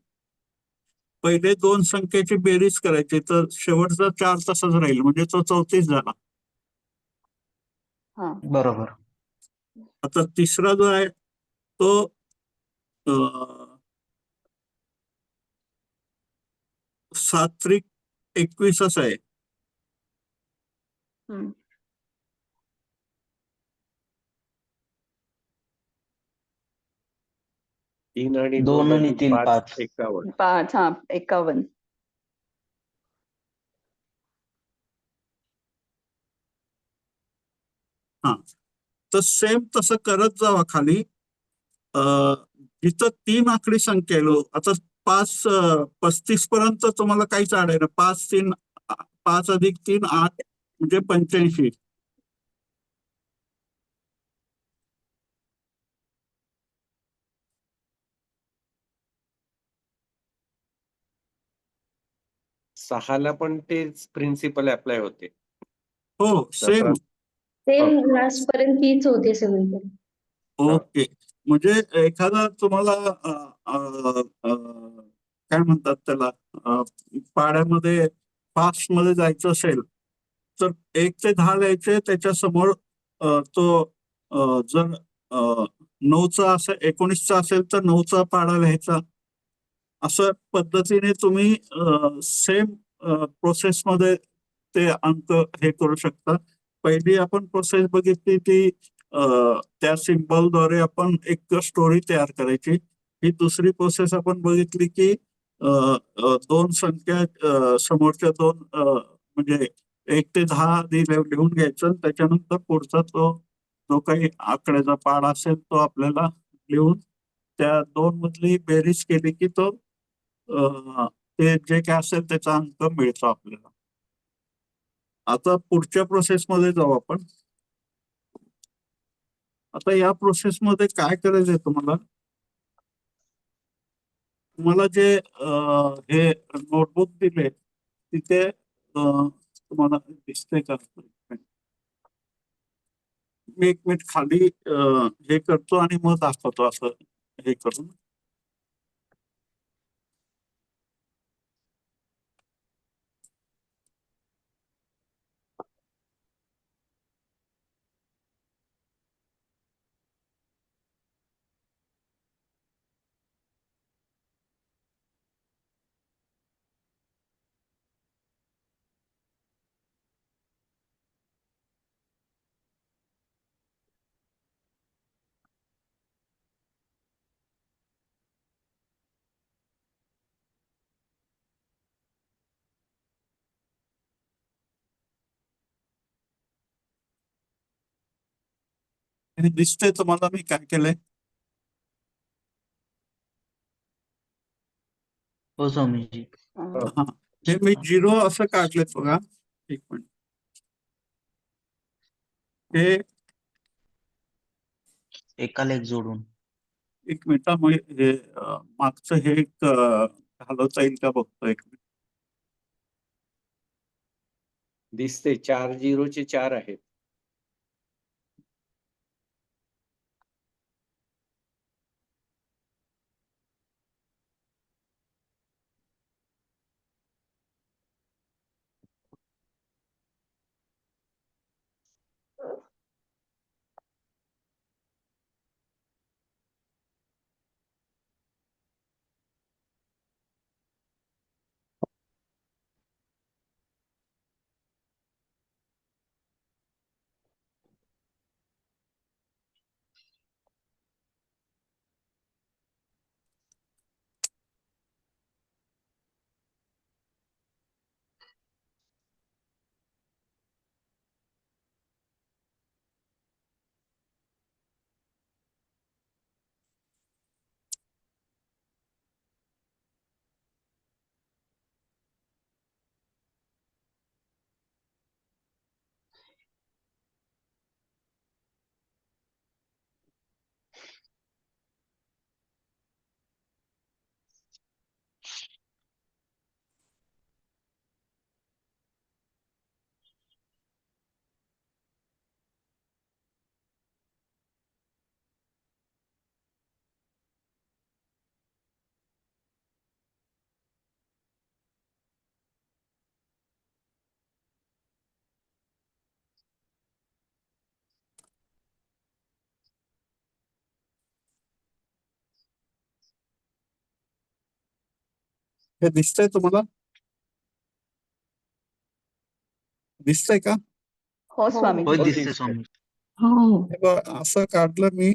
पहिले 2 संख्येची बेरीज करायची, तर शेवटचा 4 तसाच राहील, म्हणजे तो 34 झाला. हा. बरोबर. आता तिसरा जो आहे तो 7 त्रिक 21 असा आहे. हम्म. 3 आणि 2 आणि 3 5, 5. 51. 5, हा 51. हा. तर सेम तसं करत जावा खाली. जिथं 3 आकडी संख्या आहे, आता 5 35 पर्यंत तुम्हाला काहीच आढळेल. 5 3 5 अधिक 3 8, म्हणजे 85. सहाला पण तेच प्रिन्सिपल अप्लाय होते. हो सेम. सेम लास्ट पर्यंत तीच होते सगळीकडे. ओके. म्हणजे एखादा तुम्हाला काय म्हणतात त्याला, पाड्यामध्ये फास्ट मध्ये जायचं असेल तर 1 ते 10 लिहायचे. त्याच्या समोर तो जर 9चा असेल, 19चा असेल तर 9चा पाढा लिहायचा. असं पद्धतीने तुम्ही सेम प्रोसेसमध्ये ते अंक हे करू शकता. पहिली आपण प्रोसेस बघितली ती त्या सिम्बॉलद्वारे आपण एक स्टोरी तयार करायची. ही दुसरी प्रोसेस आपण बघितली की 2 संख्या समोरच्या 2 म्हणजे 1 ते 10 आधी लिहून घ्यायचं. त्याच्यानंतर पुढचा तो जो काही आकड्याचा पाढा असेल तो आपल्याला लिहून त्या 2 मधली बेरीज केली की तो ते जे काय असेल त्याचा अंक मिळतो आपल्याला. आता पुढच्या प्रोसेसमध्ये जाऊ आपण. आता या प्रोसेसमध्ये काय करायचंय तुम्हाला जे हे नोटबुक दिले तिथे तुम्हाला दिसते का? मी 1 मिनिट खाली हे करतो आणि मग दाखवतो असं हे करून. हे दिसतंय तुम्हाला मी काय केलंय? हो स्वामीजी. हा, हे मी 0 असं काढले बघा. 1 मिनिट. हे एकाला एक जोडून. 1 मिनिट मग हे मागचं हे एक घालवता येईल का बघतो 1 मिनिट. दिसते 4 झिरोचे 4 आहेत. हे दिसतंय तुम्हाला? दिसतंय का? हो हो. स्वामीजी. होय हो, दिसते दिसतंय. स्वामी. हो. हे बघ, असं काढलं मी.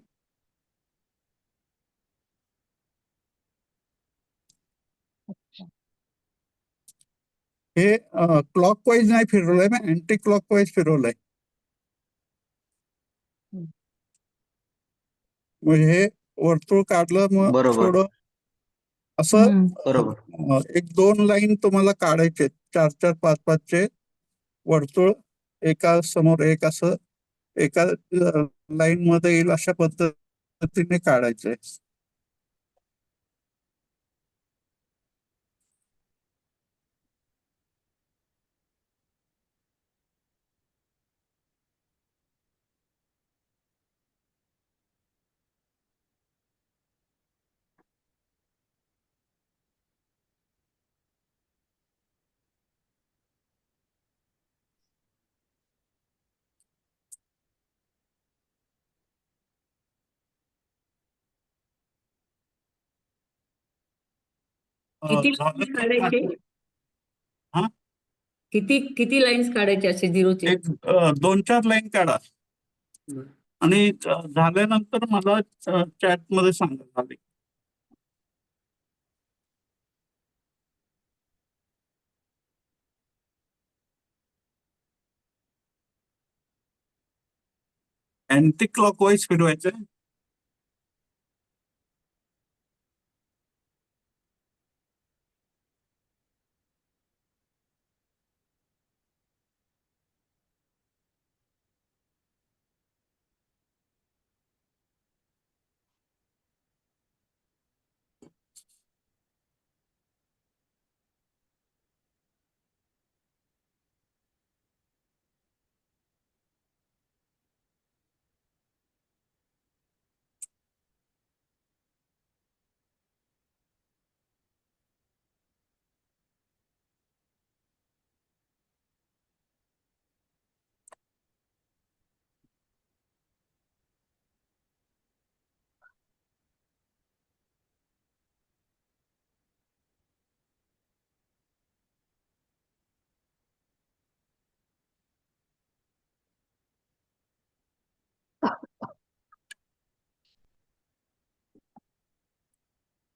हे क्लॉकवाईज नाही फिरवलंय, मी अँटी क्लॉकवाईज फिरवलंय. हम्म. म्हणजे हे वर्तुळ काढलं मग बरोबर. थोडं असं हम्म. बरोबर. 1-2 लाईन तुम्हाला काढायचे 4-4, 5-5 चे वर्तुळ एका समोर एक असं एका लाईन मध्ये येईल अशा पद्धतीने काढायचे. किती झालं lines तर काढायचे? हा, किती लाईन्स काढायचे असे झिरोचे? एक 2-4 लाईन काढा आणि झाल्यानंतर मला चॅट मध्ये सांगा झाले. अँटी क्लॉकवाईज फिरवायचं.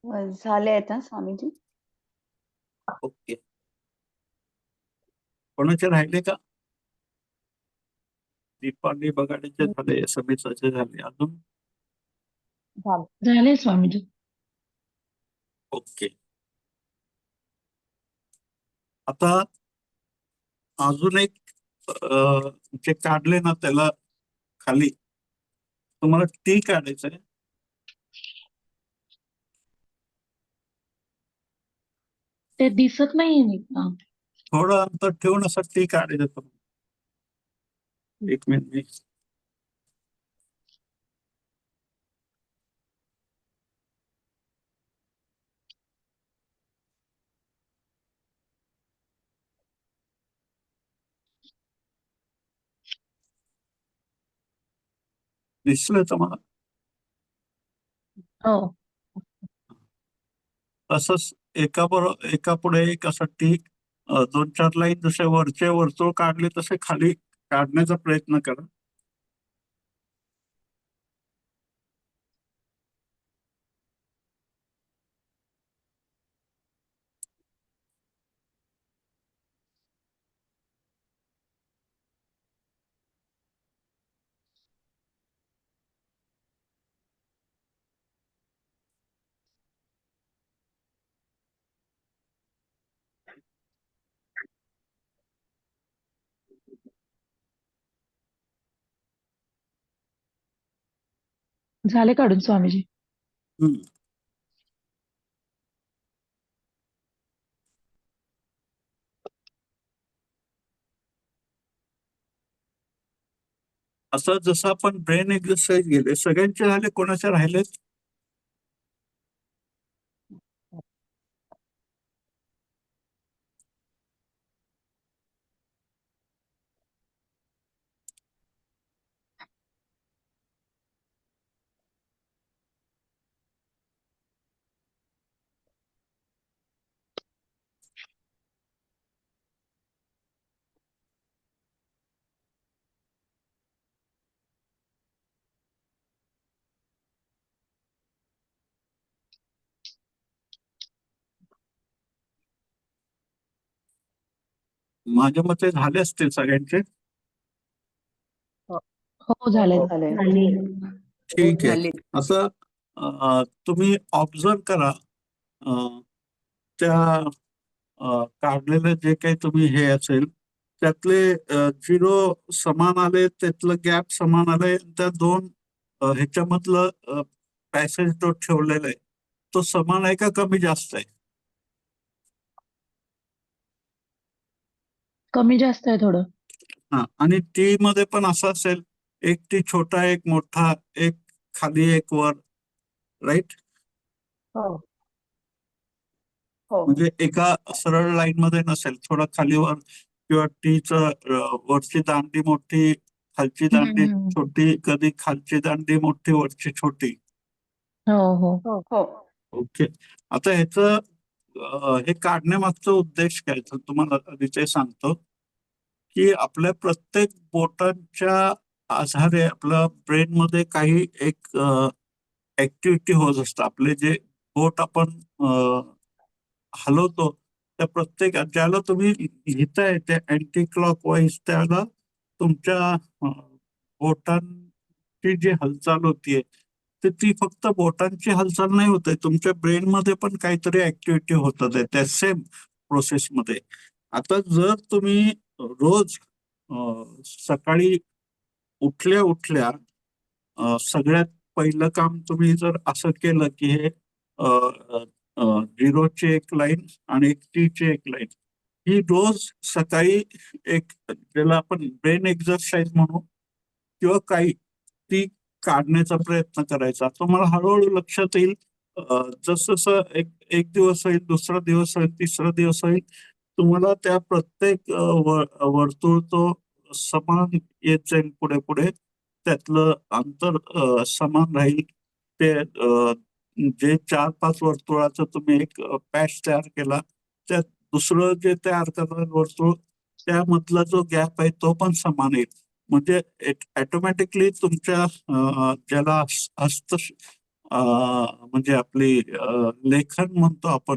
झाले आहेत ना स्वामीजी. ओके. कोणाचे राहिले का? दीपाली बगाडेचे झाले, समीक्षाचे झाले, अजून? झाले स्वामीजी. ओके. आता अजून एक जे काढले ना त्याला खाली तुम्हाला टी काढायचंय. ते दिसत नाहीये नीट. हा. थोडं अंतर ठेवून असं टी काढायचं तुम्हाला. एक मिनिट. दिसलं तुम्हाला? हो. असंच एका पुढे एक असं टी 2-4 लाईन जसे वरचे वर्तुळ काढले तसे खाली काढण्याचा प्रयत्न करा. झाले काढून स्वामीजी. हम्म. असं जसं आपण ब्रेन एक्सरसाइज गेले सगळ्यांचे झाले, कोणाचे राहिलेत? माझ्या मते झाले असतील सगळ्यांचे. हो झाले. झाले. ठीक आहे. झाले. असं तुम्ही ऑब्झर्व करा त्या काढलेलं जे काही तुम्ही हे असेल त्यातले 0 समान आले, त्यातलं गॅप समान आले, त्या 2 ह्याच्यामधलं पॅसेज जो ठेवलेला आहे तो समान आहे का कमी जास्त आहे? कमी जास्त आहे थोडं. हा. आणि टी मध्ये पण असं असेल, एक टी छोटा, एक मोठा, एक खाली, एक वर, राईट? हो. हो. म्हणजे एका सरळ लाईन मध्ये नसेल, थोडं खालीवर किंवा टीचं वरची दांडी मोठी, खालची दांडी छोटी, कधी खालची दांडी मोठी, वरची छोटी. हो हो. हो. ओके. आता ह्याचं हे काढण्यामागचा उद्देश काय तर तुम्हाला आधी ते सांगतो की आपल्या प्रत्येक बोटांच्या आधारे आपल्या ब्रेन मध्ये काही एक ऍक्टिव्हिटी होत असतं. आपले जे बोट आपण हलवतो त्या प्रत्येक ज्याला तुम्ही लिहिताय ते अँटी क्लॉक वाईज त्याला तुमच्या बोटांची जी हालचाल होतीये तर ती फक्त बोटांची हालचाल नाही होत आहे, तुमच्या ब्रेन मध्ये पण काहीतरी ऍक्टिव्हिटी होतात आहे त्या सेम प्रोसेसमध्ये. आता जर तुम्ही रोज सकाळी उठल्या उठल्या सगळ्यात पहिलं काम तुम्ही जर असं केलं की हे 0ची एक लाईन आणि एक टीची एक लाईन ही रोज सकाळी एक ज्याला आपण ब्रेन एक्सरसाइज म्हणू किंवा काही ती काढण्याचा प्रयत्न करायचा. तुम्हाला हळूहळू लक्षात येईल जसं एक दिवस होईल, दुसरा दिवस होईल, तिसरा दिवस होईल, तुम्हाला त्या प्रत्येक वर्तुळ तो समान येत जाईल पुढे पुढे, त्यातलं अंतर समान राहील. ते जे 4-5 वर्तुळाचं तुम्ही एक पॅच तयार केला त्यात दुसरं जे तयार करणार वर्तुळ त्यामधला जो गॅप आहे तो पण समान येईल. म्हणजे ऑटोमॅटिकली तुमच्या ज्याला म्हणजे आपली लेखन म्हणतो आपण,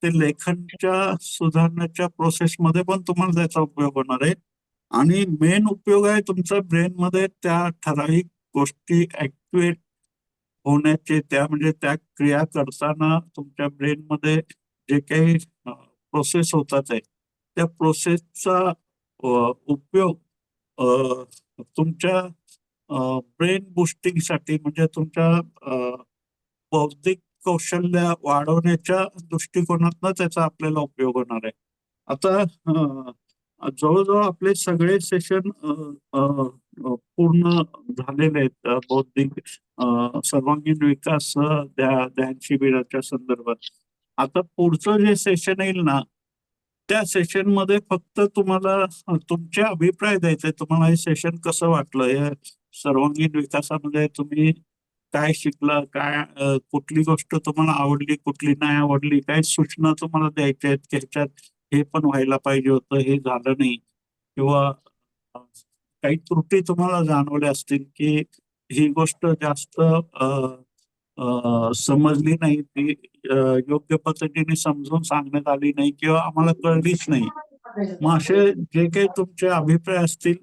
ते लेखनच्या सुधारण्याच्या प्रोसेसमध्ये पण तुम्हाला त्याचा उपयोग होणार आहे. आणि मेन उपयोग आहे तुमच्या ब्रेनमध्ये त्या ठराविक गोष्टी ऍक्टिव्हेट होण्याचे, त्या म्हणजे त्या क्रिया करताना तुमच्या ब्रेनमध्ये जे काही प्रोसेस होतात आहे त्या प्रोसेसचा उपयोग तुमच्या ब्रेन बुस्टिंगसाठी, म्हणजे तुमच्या बौद्धिक कौशल्य वाढवण्याच्या दृष्टिकोनातनं त्याचा आपल्याला उपयोग होणार आहे. आता जवळजवळ आपले सगळे सेशन पूर्ण झालेले आहेत बौद्धिक सर्वांगीण विकास ध्यान शिबिराच्या संदर्भात. आता पुढचं जे सेशन येईल ना, त्या सेशन मध्ये फक्त तुम्हाला तुमचे अभिप्राय द्यायचे, तुम्हाला हे सेशन कसं वाटलं, या सर्वांगीण विकासामध्ये तुम्ही काय शिकला, काय कुठली गोष्ट तुम्हाला आवडली, कुठली नाही आवडली, काय सूचना तुम्हाला द्यायच्या आहेत की ह्याच्यात हे पण व्हायला पाहिजे होतं, हे झालं नाही, किंवा काही त्रुटी तुम्हाला जाणवल्या असतील की ही गोष्ट जास्त समजली नाही, ती योग्य पद्धतीने समजून सांगण्यात आली नाही किंवा आम्हाला कळलीच नाही. मग असे जे काही तुमचे अभिप्राय असतील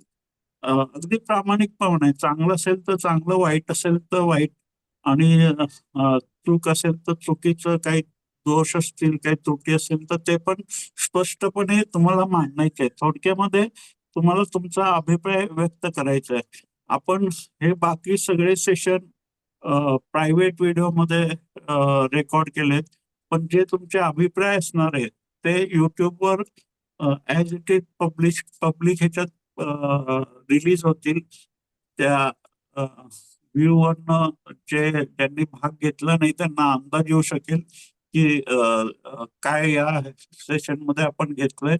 अगदी प्रामाणिकपणे, चांगलं असेल तर चांगलं, वाईट असेल तर वाईट, आणि चूक असेल तर चुकीचं, काही दोष असतील, काही त्रुटी असेल तर ते पण स्पष्टपणे तुम्हाला मांडायचे आहे. थोडक्यामध्ये तुम्हाला तुमचा अभिप्राय व्यक्त करायचा आहे. आपण हे बाकी सगळे सेशन प्रायव्हेट व्हिडिओमध्ये रेकॉर्ड केलेत, पण जे तुमचे अभिप्राय असणार आहेत ते युट्यूबवर ॲज इट इज पब्लिक ह्याच्यात रिलीज होतील. त्या व्ह्यूवरनं ज्यांनी भाग घेतला नाही त्यांना अंदाज येऊ शकेल की काय या सेशन मध्ये आपण घेतलंय.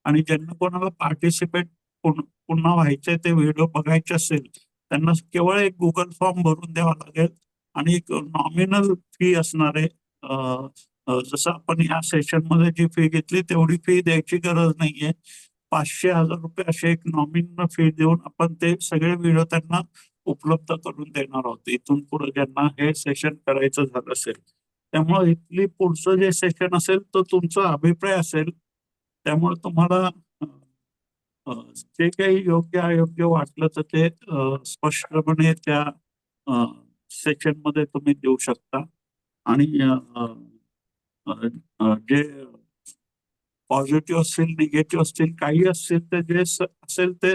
आणि ज्यांना कोणाला पार्टिसिपेट पुन्हा व्हायचंय, ते व्हिडिओ बघायचे असेल, त्यांना केवळ एक गुगल फॉर्म भरून द्यावा लागेल आणि एक नॉमिनल फी असणार आहे. जसं आपण या सेशन मध्ये जी फी घेतली तेवढी फी द्यायची गरज नाहीये. 500,000 रुपये असे एक नॉमिनल फी देऊन आपण ते सगळे व्हिडिओ त्यांना उपलब्ध करून देणार आहोत, इथून पुढे ज्यांना हे सेशन करायचं झालं असेल. त्यामुळे इथली पुढचं जे सेशन असेल तो तुमचा अभिप्राय असेल. त्यामुळे तुम्हाला जे काही योग्य अयोग्य वाटलं तर ते स्पष्टपणे त्या सेशन मध्ये तुम्ही देऊ शकता. आणि जे पॉझिटिव्ह असतील, निगेटिव्ह असतील, काही असतील, तर जे असेल ते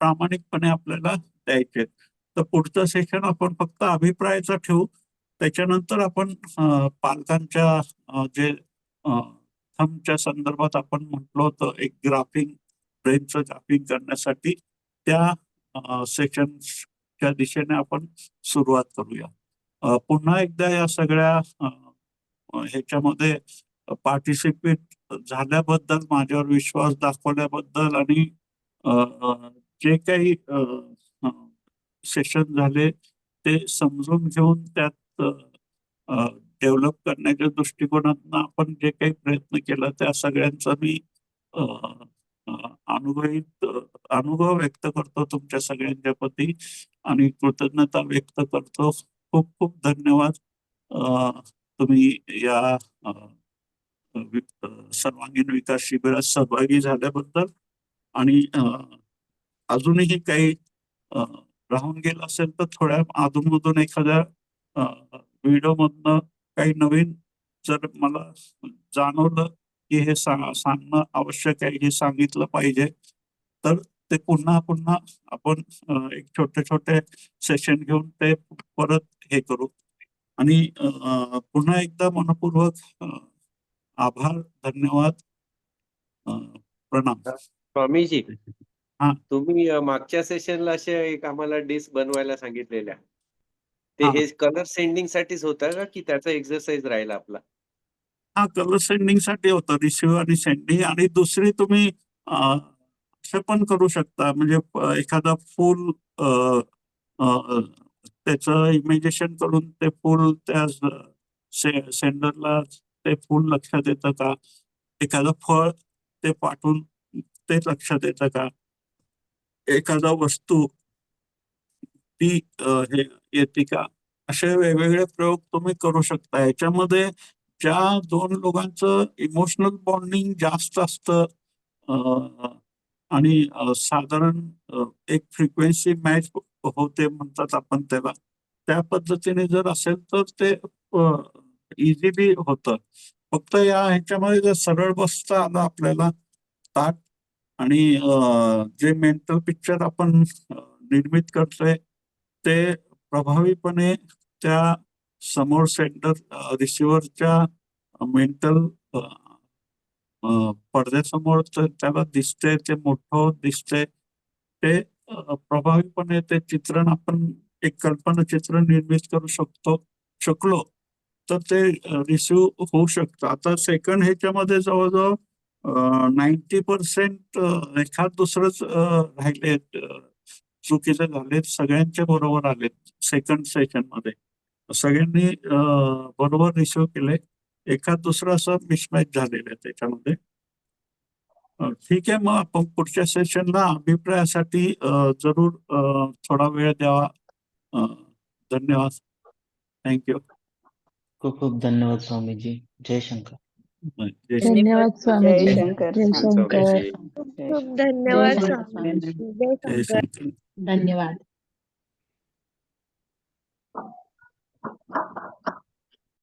प्रामाणिकपणे आपल्याला द्यायचे. तर पुढचं सेशन आपण फक्त अभिप्रायाचा ठेवू. त्याच्यानंतर आपण पालकांच्या जे थंबच्या संदर्भात आपण म्हटलं होतं, एक ग्राफिंग, ब्रेनचं ग्राफिंग करण्यासाठी त्या सेशनच्या दिशेने आपण सुरुवात करूया. पुन्हा एकदा या सगळ्या ह्याच्यामध्ये पार्टिसिपेट झाल्याबद्दल, माझ्यावर विश्वास दाखवल्याबद्दल, आणि जे काही सेशन झाले ते समजून घेऊन त्यात डेव्हलप करण्याच्या दृष्टिकोनातून आपण जे काही प्रयत्न केला त्या सगळ्यांचा मी अनुभव व्यक्त करतो तुमच्या सगळ्यांच्या प्रती आणि कृतज्ञता व्यक्त करतो. खूप खूप धन्यवाद तुम्ही या सर्वांगीण विकास शिबिरात सहभागी झाल्याबद्दल. आणि अजूनही काही राहून गेलं असेल तर थोड्या अधूनमधून एखाद्या व्हिडिओ मधनं काही नवीन जर मला जाणवलं की हे सांगणं आवश्यक आहे, हे सांगितलं पाहिजे, तर ते पुन्हा आपण एक छोटे सेशन घेऊन ते परत हे करू. आणि पुन्हा एकदा मनपूर्वक आभार, धन्यवाद, प्रणाम. स्वामीजी, हा. तुम्ही मागच्या सेशनला असे एक आम्हाला डिस्क बनवायला सांगितलेल्या, ते हा. हे कलर सेंडिंग साठीच होतं का की त्याचा एक्सरसाइज राहिला आपला? हा, कलर सेंडिंग साठी होतं, रिसिव्ह आणि सेंडिंग. आणि दुसरी तुम्ही असं पण करू शकता, म्हणजे एखादा फुल त्याचं इमेजेशन करून ते फुल त्या सेंडरला ते फुल लक्षात येतं का, एखादं फळ ते पाठवून ते लक्षात येतं का, एखादा वस्तू ती हे येते का, असे वेगवेगळे प्रयोग तुम्ही करू शकता. याच्यामध्ये ज्या दोन लोकांचं इमोशनल बॉन्डिंग जास्त असतं आणि साधारण एक फ्रिक्वेन्सी मॅच होते म्हणतात आपण त्याला, त्या पद्धतीने जर असेल तर ते इझिली होतं. फक्त या ह्याच्यामध्ये जर सरळ बसता आलं आपल्याला ताट आणि जे मेंटल पिक्चर आपण निर्मित करतोय ते प्रभावीपणे त्या समोर सेंटर रिसिव्हरच्या मेंटल पडद्यासमोर त्याला दिसते, ते मोठं दिसते, ते प्रभावीपणे ते चित्रण आपण एक कल्पनाचित्र निर्मित करू शकलो तर ते रिसिव्ह होऊ शकतं. आता सेकंड ह्याच्यामध्ये जवळजवळ 90% एखाद दुसरंच राहिले चुकीचे झाले, सगळ्यांचे बरोबर आलेत सेकंड सेशन मध्ये. सगळ्यांनी बरोबर रिसिव्ह केले, एखाद दुसरं असं मिसमॅच झालेलं आहे त्याच्यामध्ये. ठीक आहे, मग आपण पुढच्या सेशनला अभिप्रायासाठी जरूर थोडा वेळ द्यावा. धन्यवाद. थँक्यू. खूप खूप धन्यवाद स्वामीजी. जय शंकर. जय श्री- धन्यवाद जय स्वामीजी. शंकर. जय शंकर. स्वामीजी. खूप धन्यवाद जय स्वामीजी. जय जय शंकर. शंकर. धन्यवाद.